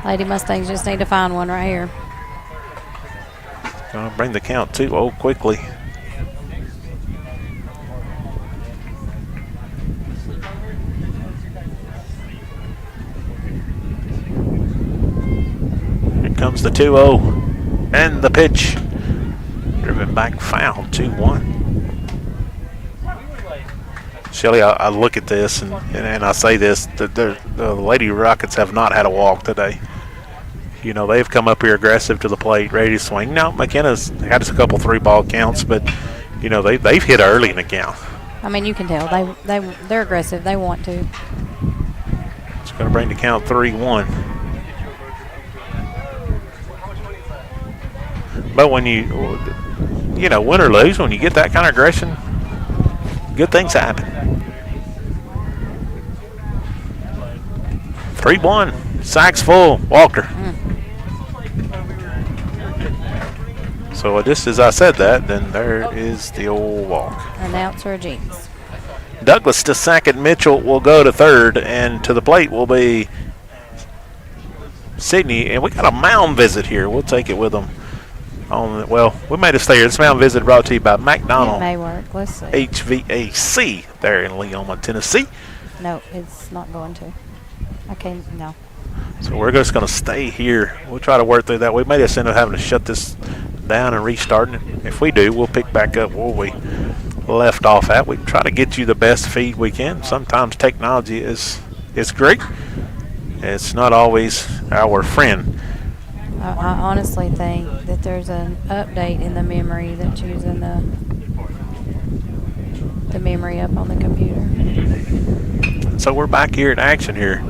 S9: Lady Mustangs just need to find one right here.
S7: Going to bring the count 2-0 quickly. Here comes the 2-0. And the pitch. Driven back foul. 2-1. Shelly, I look at this and I say this, the Lady Rockets have not had a walk today. You know, they've come up here aggressive to the plate, ready to swing. Now, McKenna's had us a couple 3-ball counts, but, you know, they've hit early in the count.
S9: I mean, you can tell. They're aggressive. They want to.
S7: It's going to bring the count 3-1. But when you know, win or lose, when you get that kind of aggression, good things happen. 3-1. Sacks full. Walker. So just as I said that, then there is the old walk.
S9: Announcer Jeans.
S7: Douglas to second. Mitchell will go to third, and to the plate will be Sydney. And we got a mound visit here. We'll take it with them. Well, we made a stay here. This mound visit brought to you by McDonald.
S9: It may work. Let's see.
S7: HVAC there in Leoma, Tennessee.
S9: No, it's not going to. Okay, no.
S7: So we're just going to stay here. We'll try to work through that. We may just end up having to shut this down and restart it. If we do, we'll pick back up where we left off at. We try to get you the best feed we can. Sometimes technology is great. It's not always our friend.
S9: I honestly think that there's an update in the memory that's using the memory up on the computer.
S7: So we're back here in action here.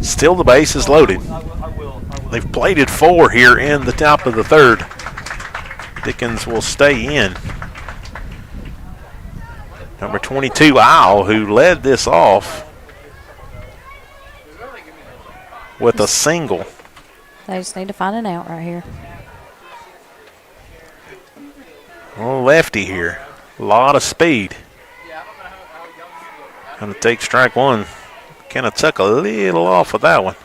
S7: Still the base is loaded. They've plated 4 here in the top of the 3rd. Dickens will stay in. Number 22, Owl, who led this off with a single.
S9: They just need to find an out right here.
S7: Oh, lefty here. A lot of speed. Going to take strike 1. Kind of took a little off of that one.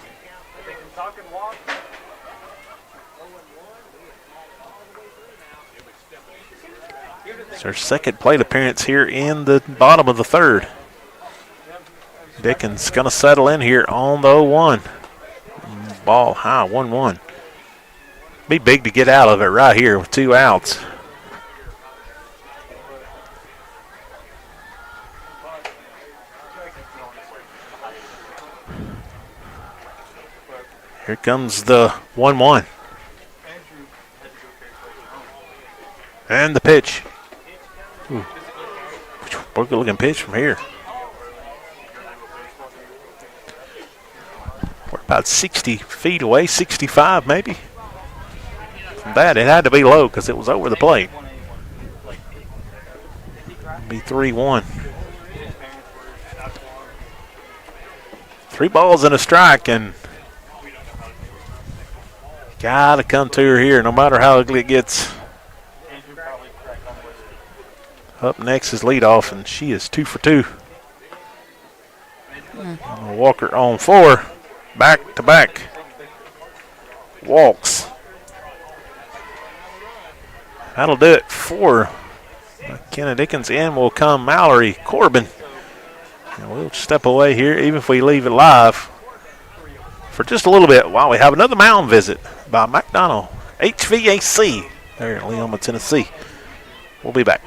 S7: It's their second plate appearance here in the bottom of the 3rd. Dickens going to settle in here on the 0-1. Ball high, 1-1. Be big to get out of it right here with 2 outs. Here comes the 1-1. And the pitch. Ooh. Good looking pitch from here. We're about 60 feet away, 65 maybe. From that, it had to be low because it was over the plate. It'll be 3-1. 3 balls and a strike, and gotta come to her here, no matter how ugly it gets. Up next is leadoff, and she is 2 for 2. Walker on 4, back to back walks. That'll do it for McKenna Dickens. In will come Mallory Corbin. And we'll step away here, even if we leave it live, for just a little bit while we have another mound visit by McDonald HVAC there in Leoma, Tennessee. We'll be back.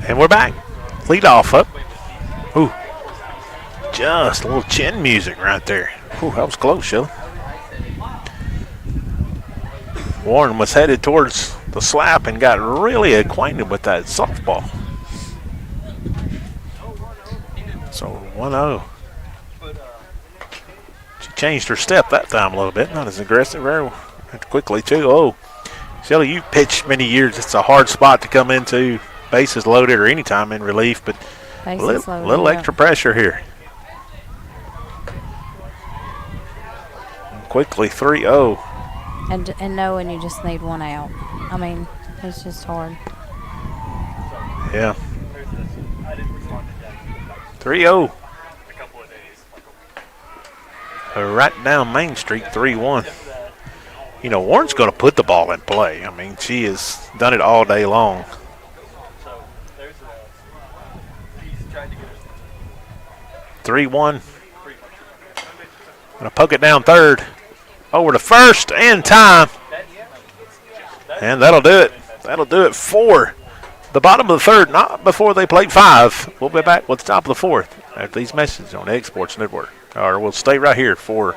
S7: And we're back. Lead off up. Ooh. Just a little chin music right there. Ooh, that was close, Shelley. Warren was headed towards the slap and got really acquainted with that softball. So 1-0. She changed her step that time a little bit. Not as aggressive. Very quickly, too. Oh, Shelley, you've pitched many years. It's a hard spot to come into. Bases loaded or any time in relief, but a little extra pressure here. And quickly, 3-0.
S9: And knowing you just need one out. I mean, it's just hard.
S7: Yeah. 3-0. Right down Main Street, 3-1. You know, Warren's going to put the ball in play. I mean, she has done it all day long. 3-1. Gonna poke it down third. Over to first and time. And that'll do it. That'll do it for the bottom of the third, not before they play 5. We'll be back with the top of the 4th after these messages on the Egg Sports Network. Or we'll stay right here for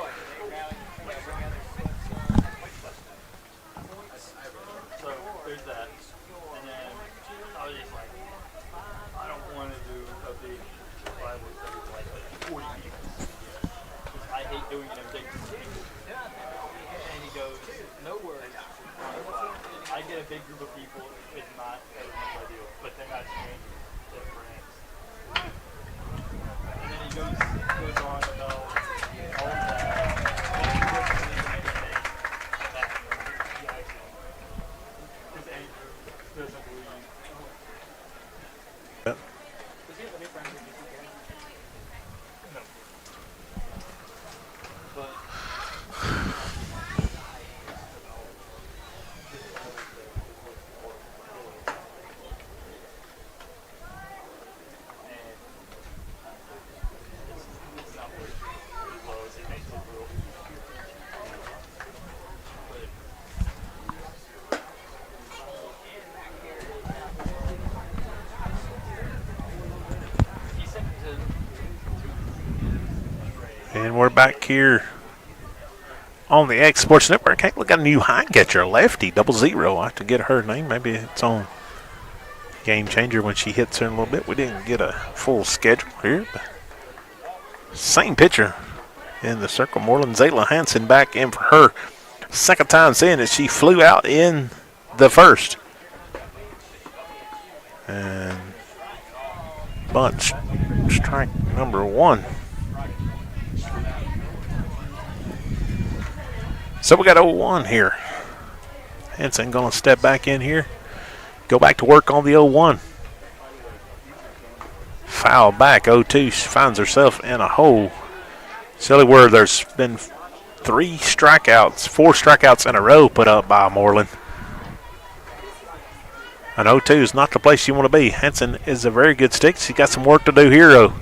S7: And we're back here on the X Sports Network. Hey, look at a new high catcher, lefty, 00. I have to get her name. Maybe it's on Game Changer when she hits her in a little bit. We didn't get a full schedule here, but same pitcher in the circle. Moreland Zayla Hansen back in for her second time seeing it. She flew out in the first. And bunch, strike number 1. So we got 0-1 here. Hansen going to step back in here. Go back to work on the 0-1. Foul back, 0-2. She finds herself in a hole. Silly where there's been 4 strikeouts in a row put up by Moreland. And 0-2 is not the place you want to be. Hansen is a very good stick. She's got some work to do here, though.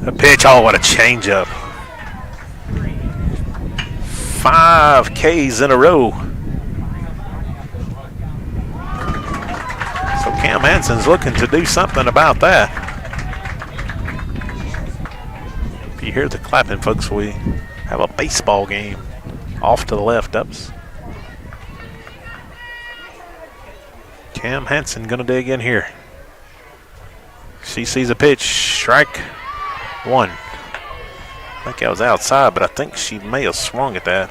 S7: A pitch, oh, what a changeup. 5 Ks in a row. So Cam Hansen's looking to do something about that. If you hear the clapping, folks, we have a baseball game off to the left ups. Cam Hansen gonna dig in here. She sees a pitch, strike 1. I think I was outside, but I think she may have swung at that.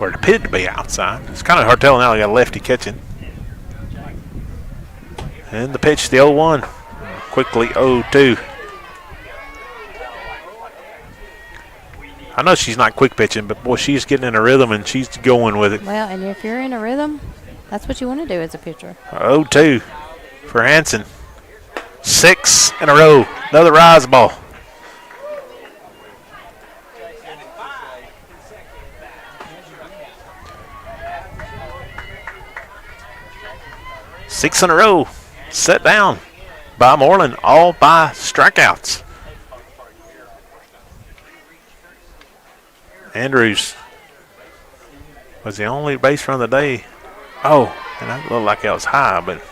S7: Or it appeared to be outside. It's kind of hard telling now. I got a lefty catching. And the pitch, the 0-1. Quickly 0-2. I know she's not quick pitching, but boy, she's getting in a rhythm and she's going with it.
S9: Well, and if you're in a rhythm, that's what you want to do as a pitcher.
S7: 0-2 for Hansen. 6 in a row. Another rise ball. Six in a row. Set down by Moreland, all by strikeouts. Andrews Was the only base run of the day. Oh, and that looked like that was high, but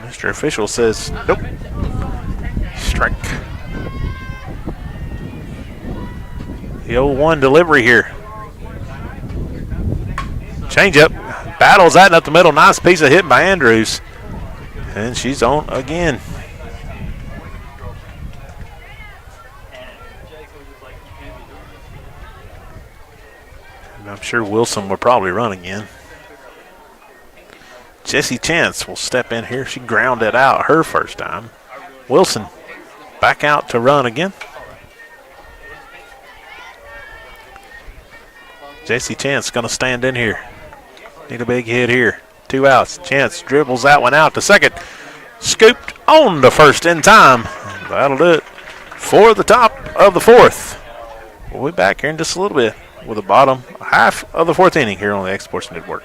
S7: Mr. Official says, nope. Strike. The 0-1 delivery here. Change up. Battles that up the middle. Nice piece of hit by Andrews. And she's on again. And I'm sure Wilson will probably run again. Jessie Chance will step in here. She grounded out her first time. Wilson back out to run again. Jessie Chance going to stand in here. Need a big hit here. 2 outs. Chance dribbles that one out to second. Scooped on the first in time. That'll do it for the top of the 4th. We'll be back here in just a little bit with the bottom half of the 4th inning here on the X Sports Network.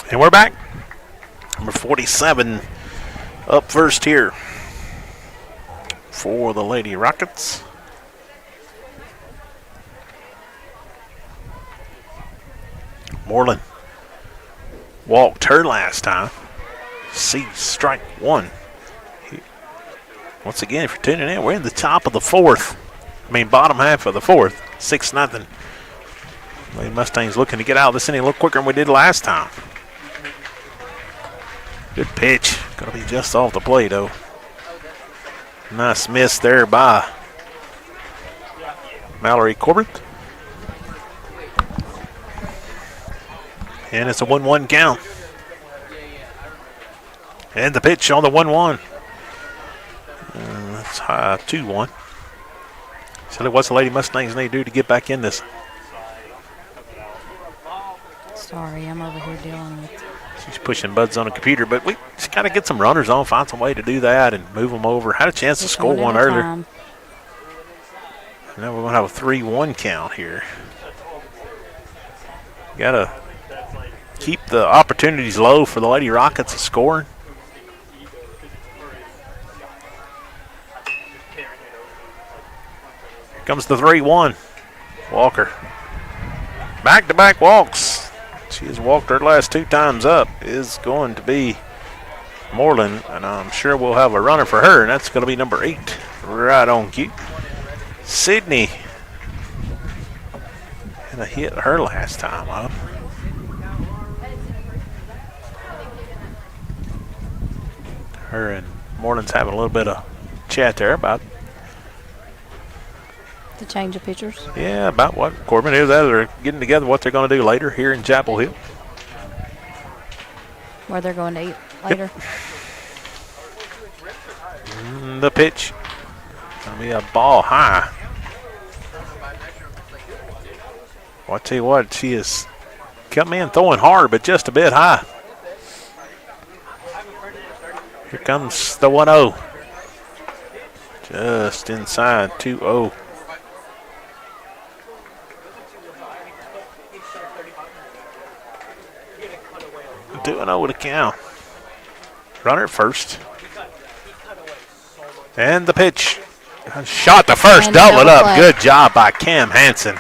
S7: And we're back. Number 47 up first here for the Lady Rockets. Moreland walked her last time. See strike 1. Once again, if you're tuning in, we're in the top of the 4th. Bottom half of the 4th. 6-0. Lady Mustangs looking to get out of this inning a little quicker than we did last time. Good pitch. Going to be just off the plate, though. Nice miss there by Mallory Corbett. And it's a 1-1 count. And the pitch on the 1-1. That's high 2-1. So what's the Lady Mustangs need to do to get back in this?
S9: Sorry, I'm over here dealing with.
S7: She's pushing buttons on a computer, but we just got to get some runners on, find some way to do that and move them over. Had a chance to score one earlier. Now we're going to have a 3-1 count here. Got to keep the opportunities low for the Lady Rockets of scoring. Here comes the 3-1. Walker. Back-to-back walks. She has walked her last 2 times up. Is going to be Moreland, and I'm sure we'll have a runner for her, and that's going to be number 8. Right on cue. Sydney had a hit her last time up. Her and Moreland's having a little bit of chat there about
S9: the change of pitchers.
S7: Yeah, about what Corbin is. They're getting together what they're going to do later here in Chapel Hill.
S9: Where they're going to eat later.
S7: Yep. The pitch. Going to be a ball high. Well, I tell you what, she has come in throwing hard, but just a bit high. Here comes the 1-0. Just inside 2-0. 2-0 to count. Runner at first. And the pitch. Shot the first, double it up.
S9: Play.
S7: Good job by Cam Hansen.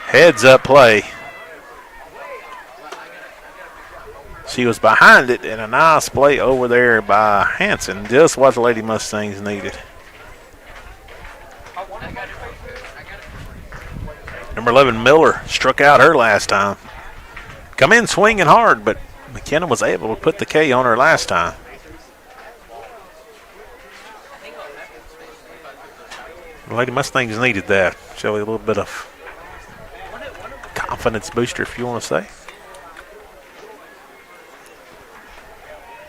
S7: Heads up play. She was behind it, and a nice play over there by Hansen. Just what the Lady Mustangs needed. Number 11, Miller, struck out her last time. Come in swinging hard, but McKenna was able to put the K on her last time. The Lady Mustangs needed that. Show you a little bit of confidence booster, if you want to say.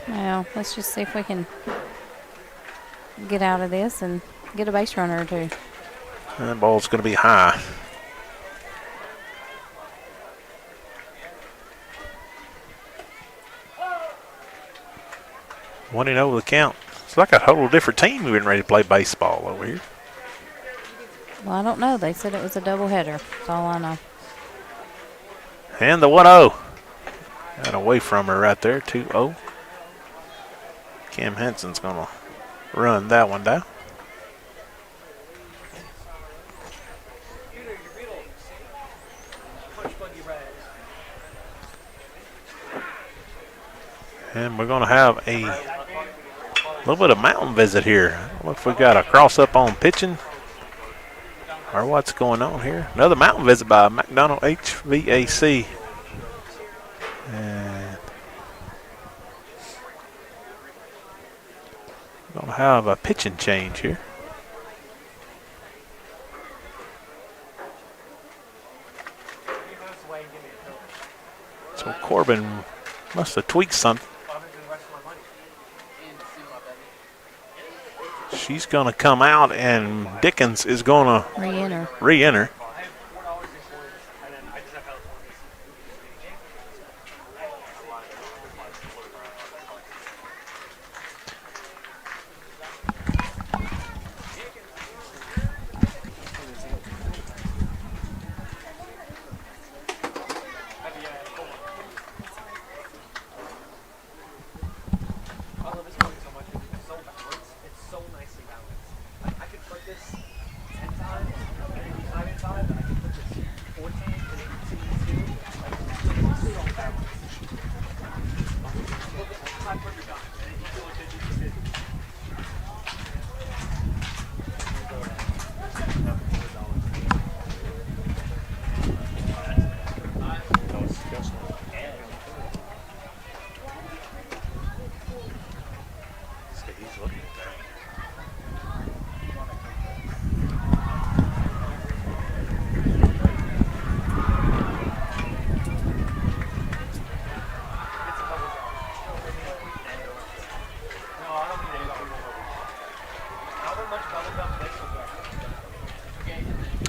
S9: Well, let's just see if we can get out of this and get a base runner or two.
S7: And that ball's going to be high. 1-0 the count. It's like a whole different team getting ready to play baseball over here.
S9: Well, I don't know. They said it was a doubleheader. That's all I know.
S7: And the 1-0. Got away from her right there, 2-0. Cam Hansen's going to run that one down. And we're going to have a little bit of mountain visit here. I don't know if we got a cross up on pitching or what's going on here. Another mountain visit by McDonald HVAC. And we're going to have a pitching change here. So Corbin must have tweaked something. She's going to come out, and Dickens is going to re-enter.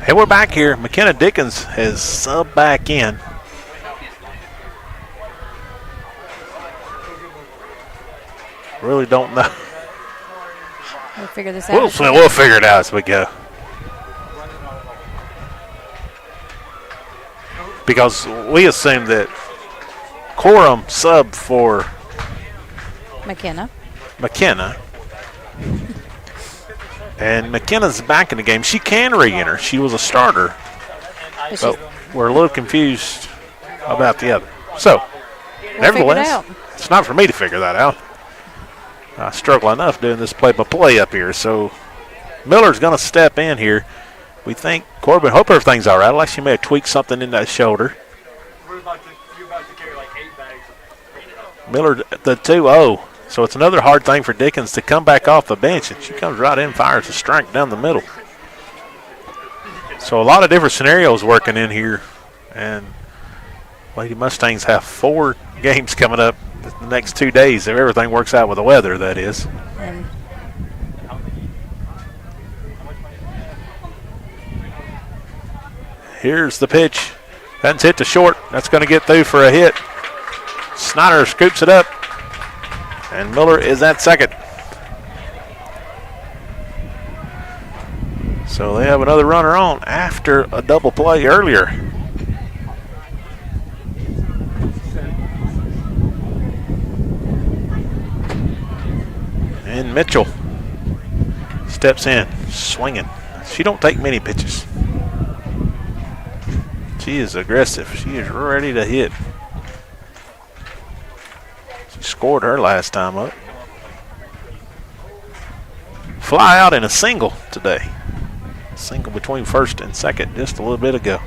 S7: Hey, we're back here. McKenna Dickens has subbed back in. Really don't know.
S9: We'll figure this out.
S7: We'll figure it out as we go. Because we assume that Corum subbed for
S9: McKenna.
S7: And McKenna's back in the game. She can re-enter. She was a starter. But we're a little confused about the other. So, nevertheless, it's not for me to figure that out. I struggle enough doing this play-by-play up here. So, Miller's going to step in here. We think Corbin, hope everything's all right. Like she may have tweaked something in that shoulder.
S12: You're about to carry like 8 bags.
S7: Miller, the 2-0. So it's another hard thing for Dickens to come back off the bench, and she comes right in and fires a strike down the middle. So a lot of different scenarios working in here, and Lady Mustangs have 4 games coming up the next 2 days if everything works out with the weather, that is. Here's the pitch. That's hit to short. That's going to get through for a hit. Snyder scoops it up. And Miller is at second. So they have another runner on after a double play earlier. And Mitchell steps in, swinging. She don't take many pitches. She is aggressive. She is ready to hit. She scored her last time up. Fly out in a single today. Single between first and second just a little bit ago.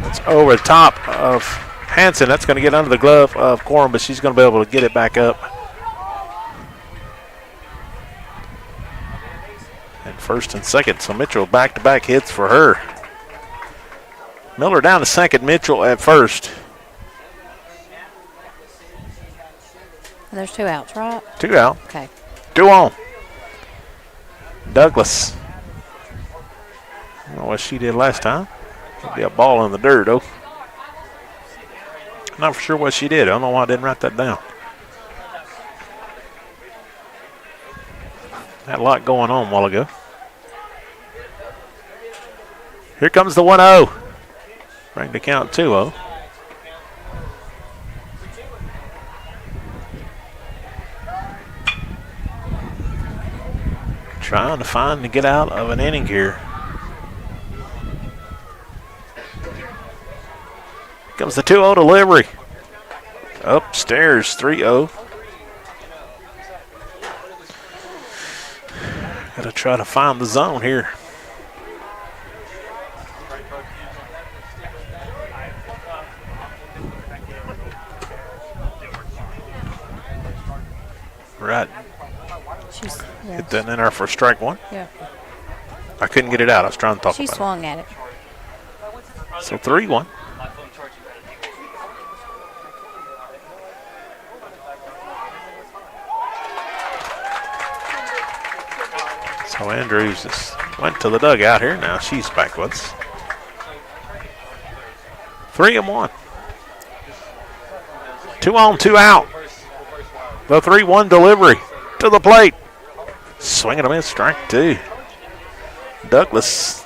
S7: It's over the top of Hanson. That's going to get under the glove of Corum, but she's going to be able to get it back up. And first and second, so Mitchell back-to-back hits for her. Miller down to second, Mitchell at first.
S9: There's 2 outs, right?
S7: 2 out.
S9: Okay.
S7: 2 on. Douglas. I don't know what she did last time. It'd be a ball in the dirt, though. Not for sure what she did. I don't know why I didn't write that down. Had a lot going on a while ago. Here comes the 1-0. Bring the count 2-0. Trying to get out of an inning here. Comes the 2-0 delivery. Upstairs, 3-0. Got to try to find the zone here. Right. Hit that in there for strike 1.
S9: Yeah.
S7: I couldn't get it out. I was trying to talk about it.
S9: She swung at it.
S7: So 3-1. So Andrews just went to the dugout here. Now she's back with us. 3-1. 2 on, 2 out. The 3-1 delivery to the plate. Swinging a miss, strike 2. Douglas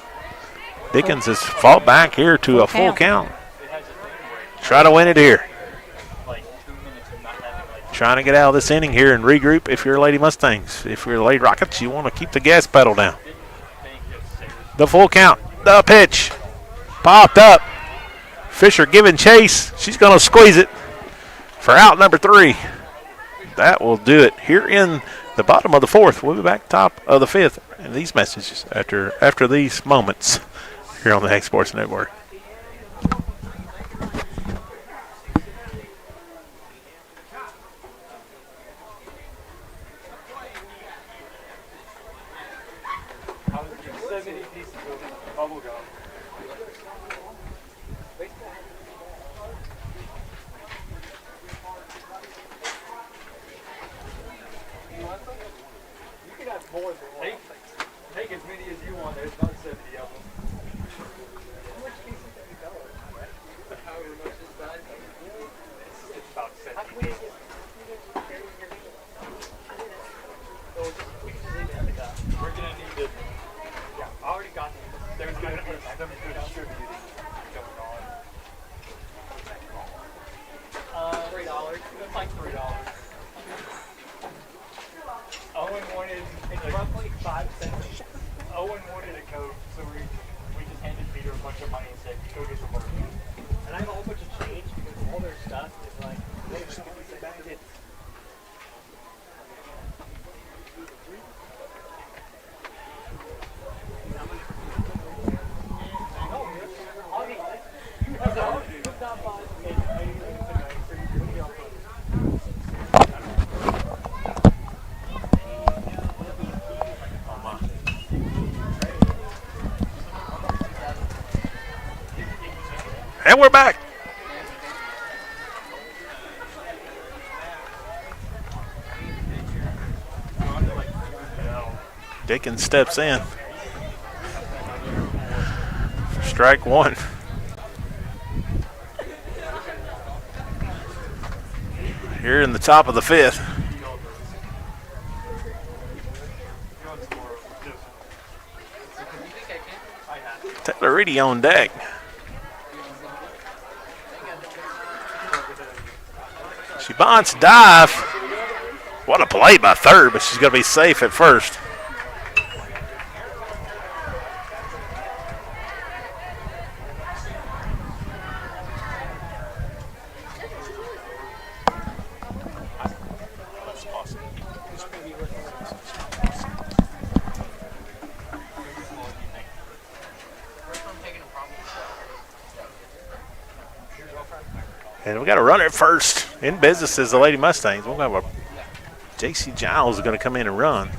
S7: Dickens has fought back here to a full count. Try to win it here. Trying to get out of this inning here and regroup if you're Lady Mustangs. If you're the Lady Rockets, you want to keep the gas pedal down. The full count. The pitch. Popped up. Fisher giving chase. She's going to squeeze it for out number 3. That will do it here in the bottom of the 4th. We'll be back top of the 5th. And these messages after these moments here on the Heck Sports Network.
S12: Take as many as you want. There's about 70 of them. It's about 70 pieces. We're going to need to. Yeah, I already got them. There's going to be them distributed going on. $3. It's like $3. Owen wanted, it's roughly 5 cents. Owen wanted a Coke, so we just handed Peter a bunch of money and said, go get some more. And I have a whole bunch of change because all their stuff is like, they just give me some bags.
S7: And we're back. Dickens steps in. Strike 1. Here in the top of the 5th. Taylor Reedy on deck. She bunts, dive. What a play by third, but she's going to be safe at first. And we got a runner at first. In business is the Lady Mustangs. We'll have a J.C. Giles is going to come in and run.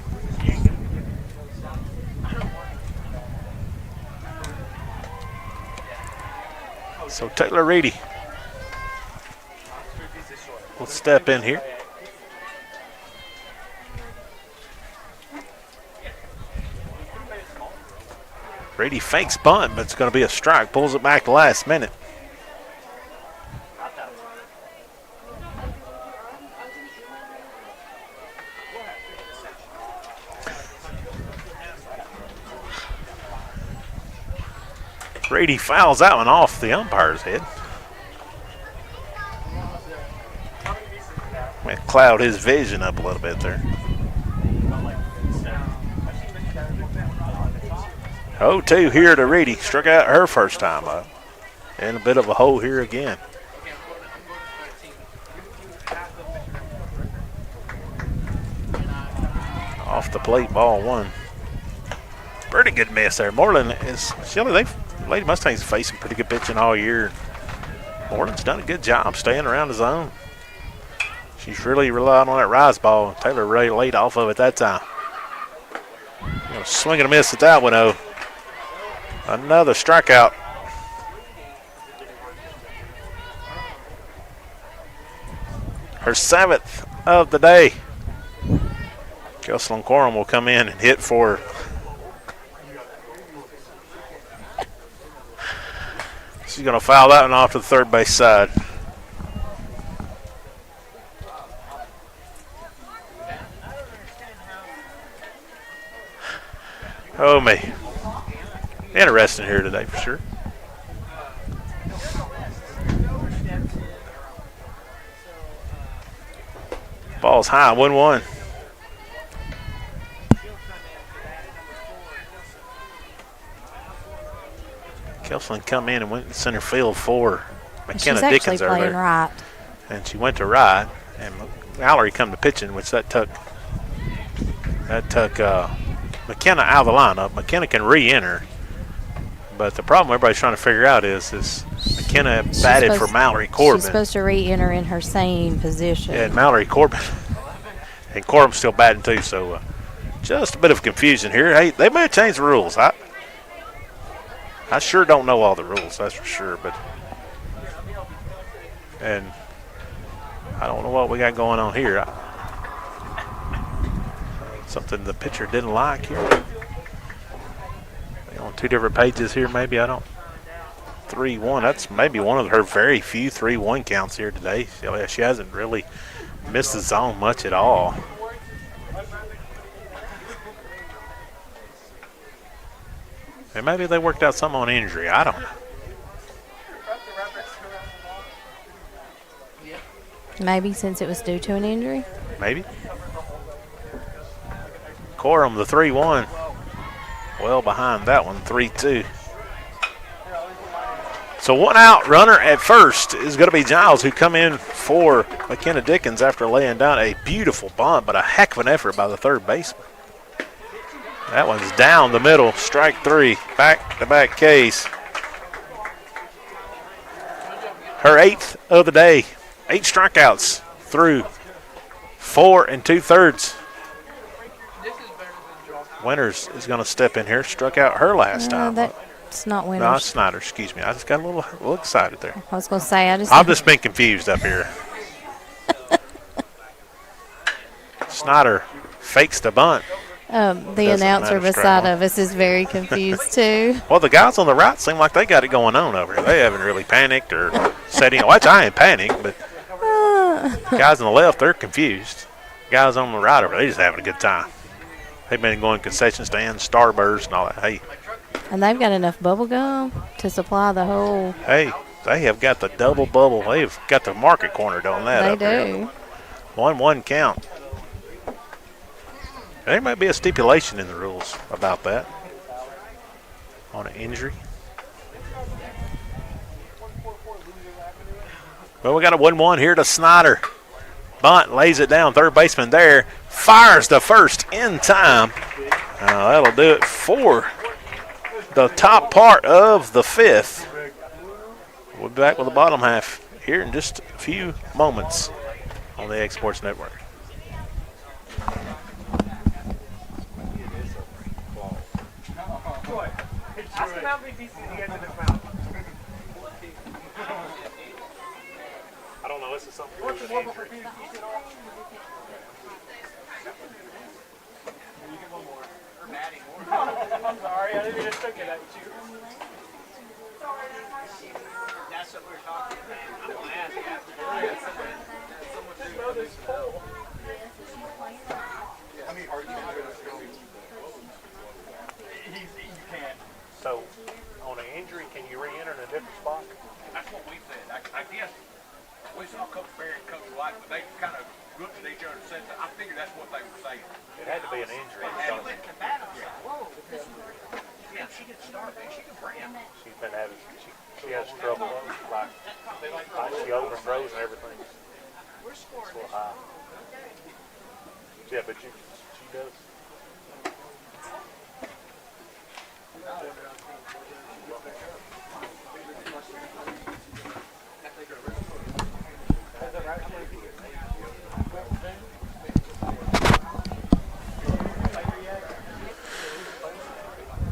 S7: So Taylor Reedy will step in here. Reedy fakes bunt, but it's going to be a strike. Pulls it back the last minute. Reedy fouls that one off the umpire's head. Might cloud his vision up a little bit there. 0-2 here to Reedy. Struck out her first time up. And a bit of a hole here again. Off the plate, ball one. Pretty good miss there. Moreland is, Lady Mustangs facing pretty good pitching all year. Moreland's done a good job staying around the zone. She's really relied on that rise ball. Taylor really laid off of it that time. Gonna swing and a miss at that one, though. Another strikeout. Her 7th of the day. Jocelyn Corum will come in and hit for her. She's going to foul that one off to the third base side. Oh, me. Interesting here today for sure. Ball's high, 1-1. Kelson come in and went to center field for McKenna Dickens earlier.
S9: Right.
S7: And she went to right, and Mallory come to pitching, which that took McKenna out of the lineup. McKenna can re-enter, but the problem everybody's trying to figure out is McKenna batted for Mallory Corbin.
S9: She's supposed to re-enter in her same position.
S7: And Mallory Corbin, and Corbin's still batting too, so just a bit of confusion here. Hey, they may have changed the rules. I sure don't know all the rules, that's for sure, and I don't know what we got going on here. Something the pitcher didn't like here. On two different pages here, maybe, I don't. 3-1, that's maybe one of her very few 3-1 counts here today. She hasn't really missed the zone much at all. And maybe they worked out something on injury. I don't know.
S9: Maybe since it was due to an injury.
S7: Maybe. Corum, the 3-1. Well behind that one, 3-2. So one out, runner at first is going to be Giles, who come in for McKenna Dickens after laying down a beautiful bunt, but a heck of an effort by the third baseman. That one's down the middle, strike 3, back-to-back Ks. Her 8th of the day, 8 strikeouts through 4 2/3. Winters is going to step in here, struck out her last time.
S9: That's not Winters.
S7: No, it's Snyder, excuse me. I just got a little excited there.
S9: I was going to say,
S7: I've just been confused up here. Snyder fakes the bunt.
S9: The announcer beside of us is very confused too.
S7: Well, the guys on the right seem like they got it going on over here. They haven't really panicked or said anything. Well, I ain't panicked, but guys on the left, they're confused. Guys on the right over, they just having a good time. They've been going concession stands, Starburst, and all that. Hey.
S9: And they've got enough bubble gum to supply the whole.
S7: Hey, They have got the double bubble. They've got the market cornered on that.
S9: They do.
S7: 1-1 count. There might be a stipulation in the rules about that on an injury. Well, we got a 1-1 here to Snyder. Bunt, lays it down. Third baseman there. Fires the first in time. That'll do it for the top part of the fifth. We'll be back with the bottom half here in just a few moments on the X Sports Network.
S12: Ask him how many pieces he gets in his mouth.
S7: I don't know. This is something.
S12: I'm sorry, I didn't mean to stick it at you. That's what we're talking about. I'm going to ask you after. Just know this pole. I mean, are you going to go? You can't.
S7: So, on an injury, can you re-enter in a different spot?
S13: That's what we said. I guess we saw Coach Barry and Coach White, but they kind of looked at each other and said, I figured that's what they were saying.
S7: It had to be an injury.
S13: Yeah, she can start, man. She can bring it.
S7: She's been having, she has trouble. Like she overthrows and everything.
S13: We're scoring.
S7: So high. Yeah, but she does.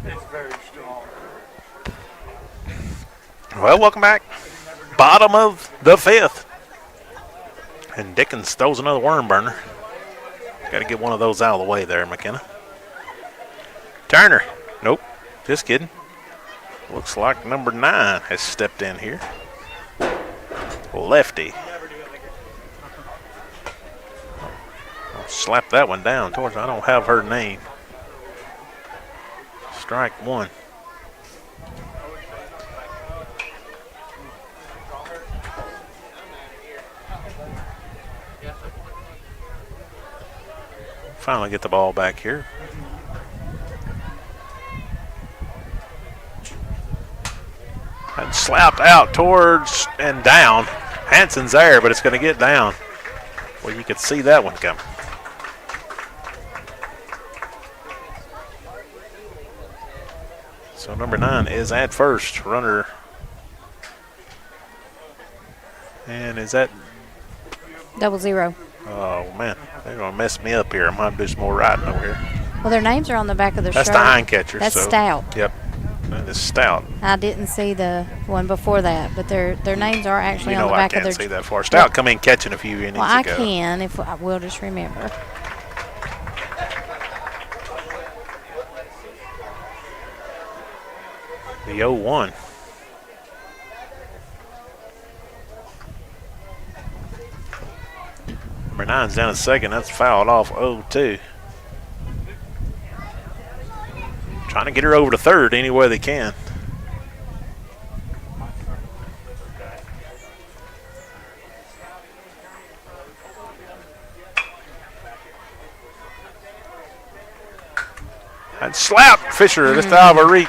S12: It's very strong.
S7: Well, welcome back. Bottom of the fifth. And Dickens throws another worm burner. Got to get one of those out of the way there, McKenna. Turner. Nope. Just kidding. Looks like number 9 has stepped in here. Lefty. I'll slap that one down towards. I don't have her name. Strike 1. Finally get the ball back here. And slapped out towards and down. Hanson's there, but it's going to get down. Well, you could see that one coming. So number 9 is at first. Runner. And is that?
S9: 00.
S7: Oh, man. They're going to mess me up here. I'm going to do some more writing over here.
S9: Well, their names are on the back of their shirt.
S7: That's the hind catcher.
S9: That's
S7: so,
S9: Stout.
S7: Yep. That is Stout.
S9: I didn't see the one before that, but their names are actually on the back of their.
S7: I can't see that far. Stout come in catching a few innings
S9: ago. I can if I will just remember.
S7: The 0-1. Number 9's down at second. That's fouled off 0-2. Trying to get her over to third any way they can. And slap Fisher just out of her reach.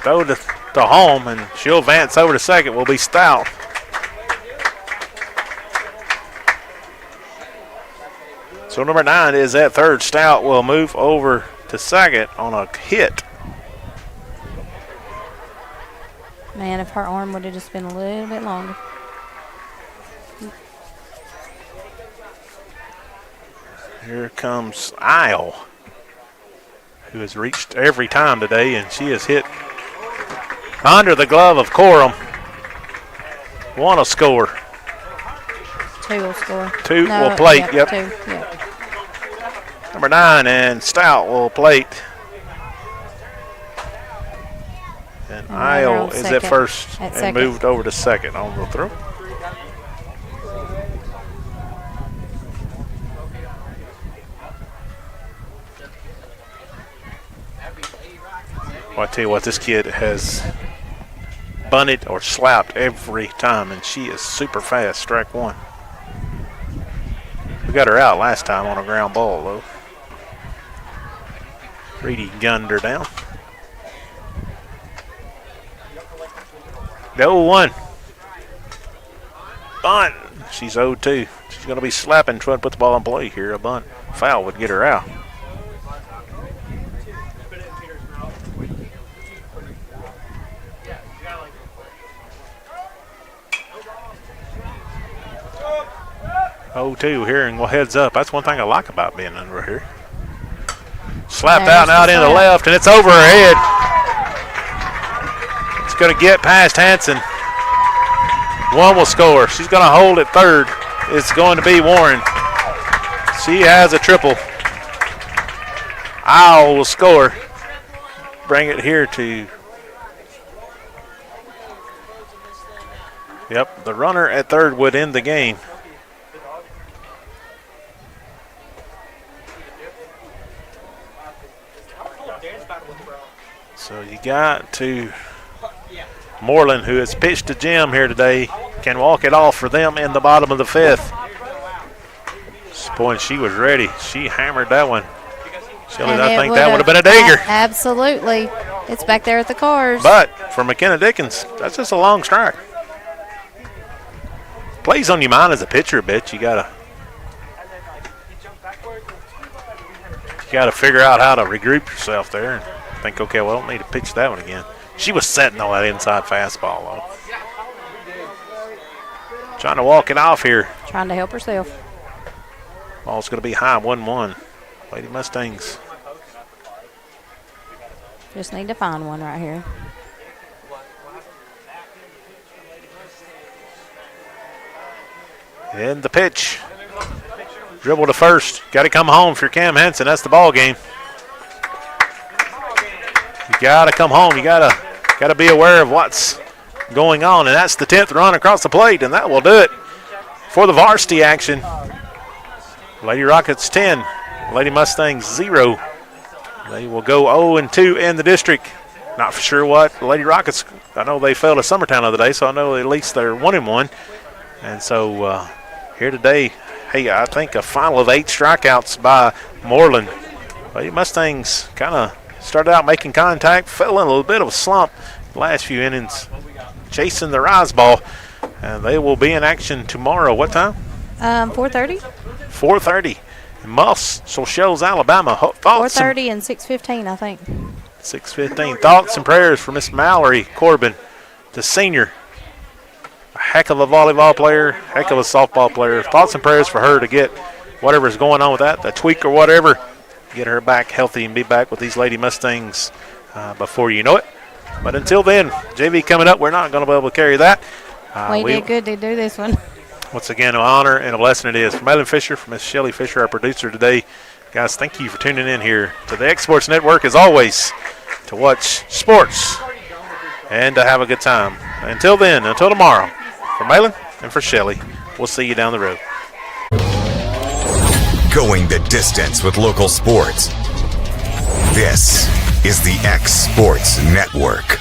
S7: Throw to home, and she'll advance over to second. Will be Stout. So number 9 is at third. Stout will move over to second on a hit.
S9: Man, if her arm would have just been a little bit longer.
S7: Here comes Isle, who has reached every time today, and she has hit under the glove of Corum. One will score.
S9: 2 will score.
S7: 2 will plate, yep.
S9: 2, yep.
S7: Number 9 and Stout will plate. And Isle is at first and moved over to second on the throw. Well, I tell you what, this kid has bunted or slapped every time, and she is super fast. Strike one. We got her out last time on a ground ball, though. Reedy gunned her down. The 0-1. Bunt. She's 0-2. She's going to be slapping, trying to put the ball in play here. A bunt foul would get her out. Oh, 2 here, and we'll heads up. That's one thing I like about being under here. Slapped out and out into the left, and it's over her head. It's going to get past Hanson. One will score. She's going to hold at third. It's going to be Warren. She has a triple. Owl will score. Bring it here to... Yep, the runner at third would end the game. So you got to Moreland, who has pitched to Jim here today, can walk it off for them in the bottom of the fifth. This point, she was ready. She hammered that one. Shelley, I think that would have been a digger.
S9: Absolutely. It's back there at the cars.
S7: But for McKenna Dickens, that's just a long strike. Plays on your mind as a pitcher a bit. You gotta figure out how to regroup yourself there and think, okay, well, I don't need to pitch that one again. She was setting on that inside fastball, though. Trying to walk it off here.
S9: Trying to help herself.
S7: Ball's going to be high, 1-1. Lady Mustangs.
S9: Just need to find one right here.
S7: And the pitch. Dribble to first. Got to come home for Cam Henson. That's the ball game. You got to come home. You got to be aware of what's going on, and that's the 10th run across the plate, and that will do it for the varsity action. Lady Rockets 10, Lady Mustangs 0. They will go 0-2 in the district. Not for sure what Lady Rockets. I know they fell to Summertown the other day, so I know at least they're 1-1. And so here today, hey, I think a final of 8 strikeouts by Moreland. Lady Mustangs kind of started out making contact, fell in a little bit of a slump the last few innings, chasing the rise ball. And they will be in action tomorrow. What time?
S9: 4:30.
S7: 4:30. Muscle Shoals, Alabama.
S9: 4:30 and 6:15, I think.
S7: 6:15. Thoughts and prayers for Miss Mallory Corbin, the senior. A heck of a volleyball player, heck of a softball player. Thoughts and prayers for her to get whatever's going on with that, the tweak or whatever, get her back healthy and be back with these Lady Mustangs before you know it. But until then, JV coming up, we're not going to be able to carry that.
S9: We did good to do this one.
S7: Once again, an honor and a blessing it is. For Madeline Fisher, for Miss Shelley Fisher, our producer today. Guys, thank you for tuning in here to the X Sports Network, as always, to watch sports and to have a good time. Until then, until tomorrow, for Madeline and for Shelley, we'll see you down the road.
S1: Going the distance with local sports. This is the X Sports Network.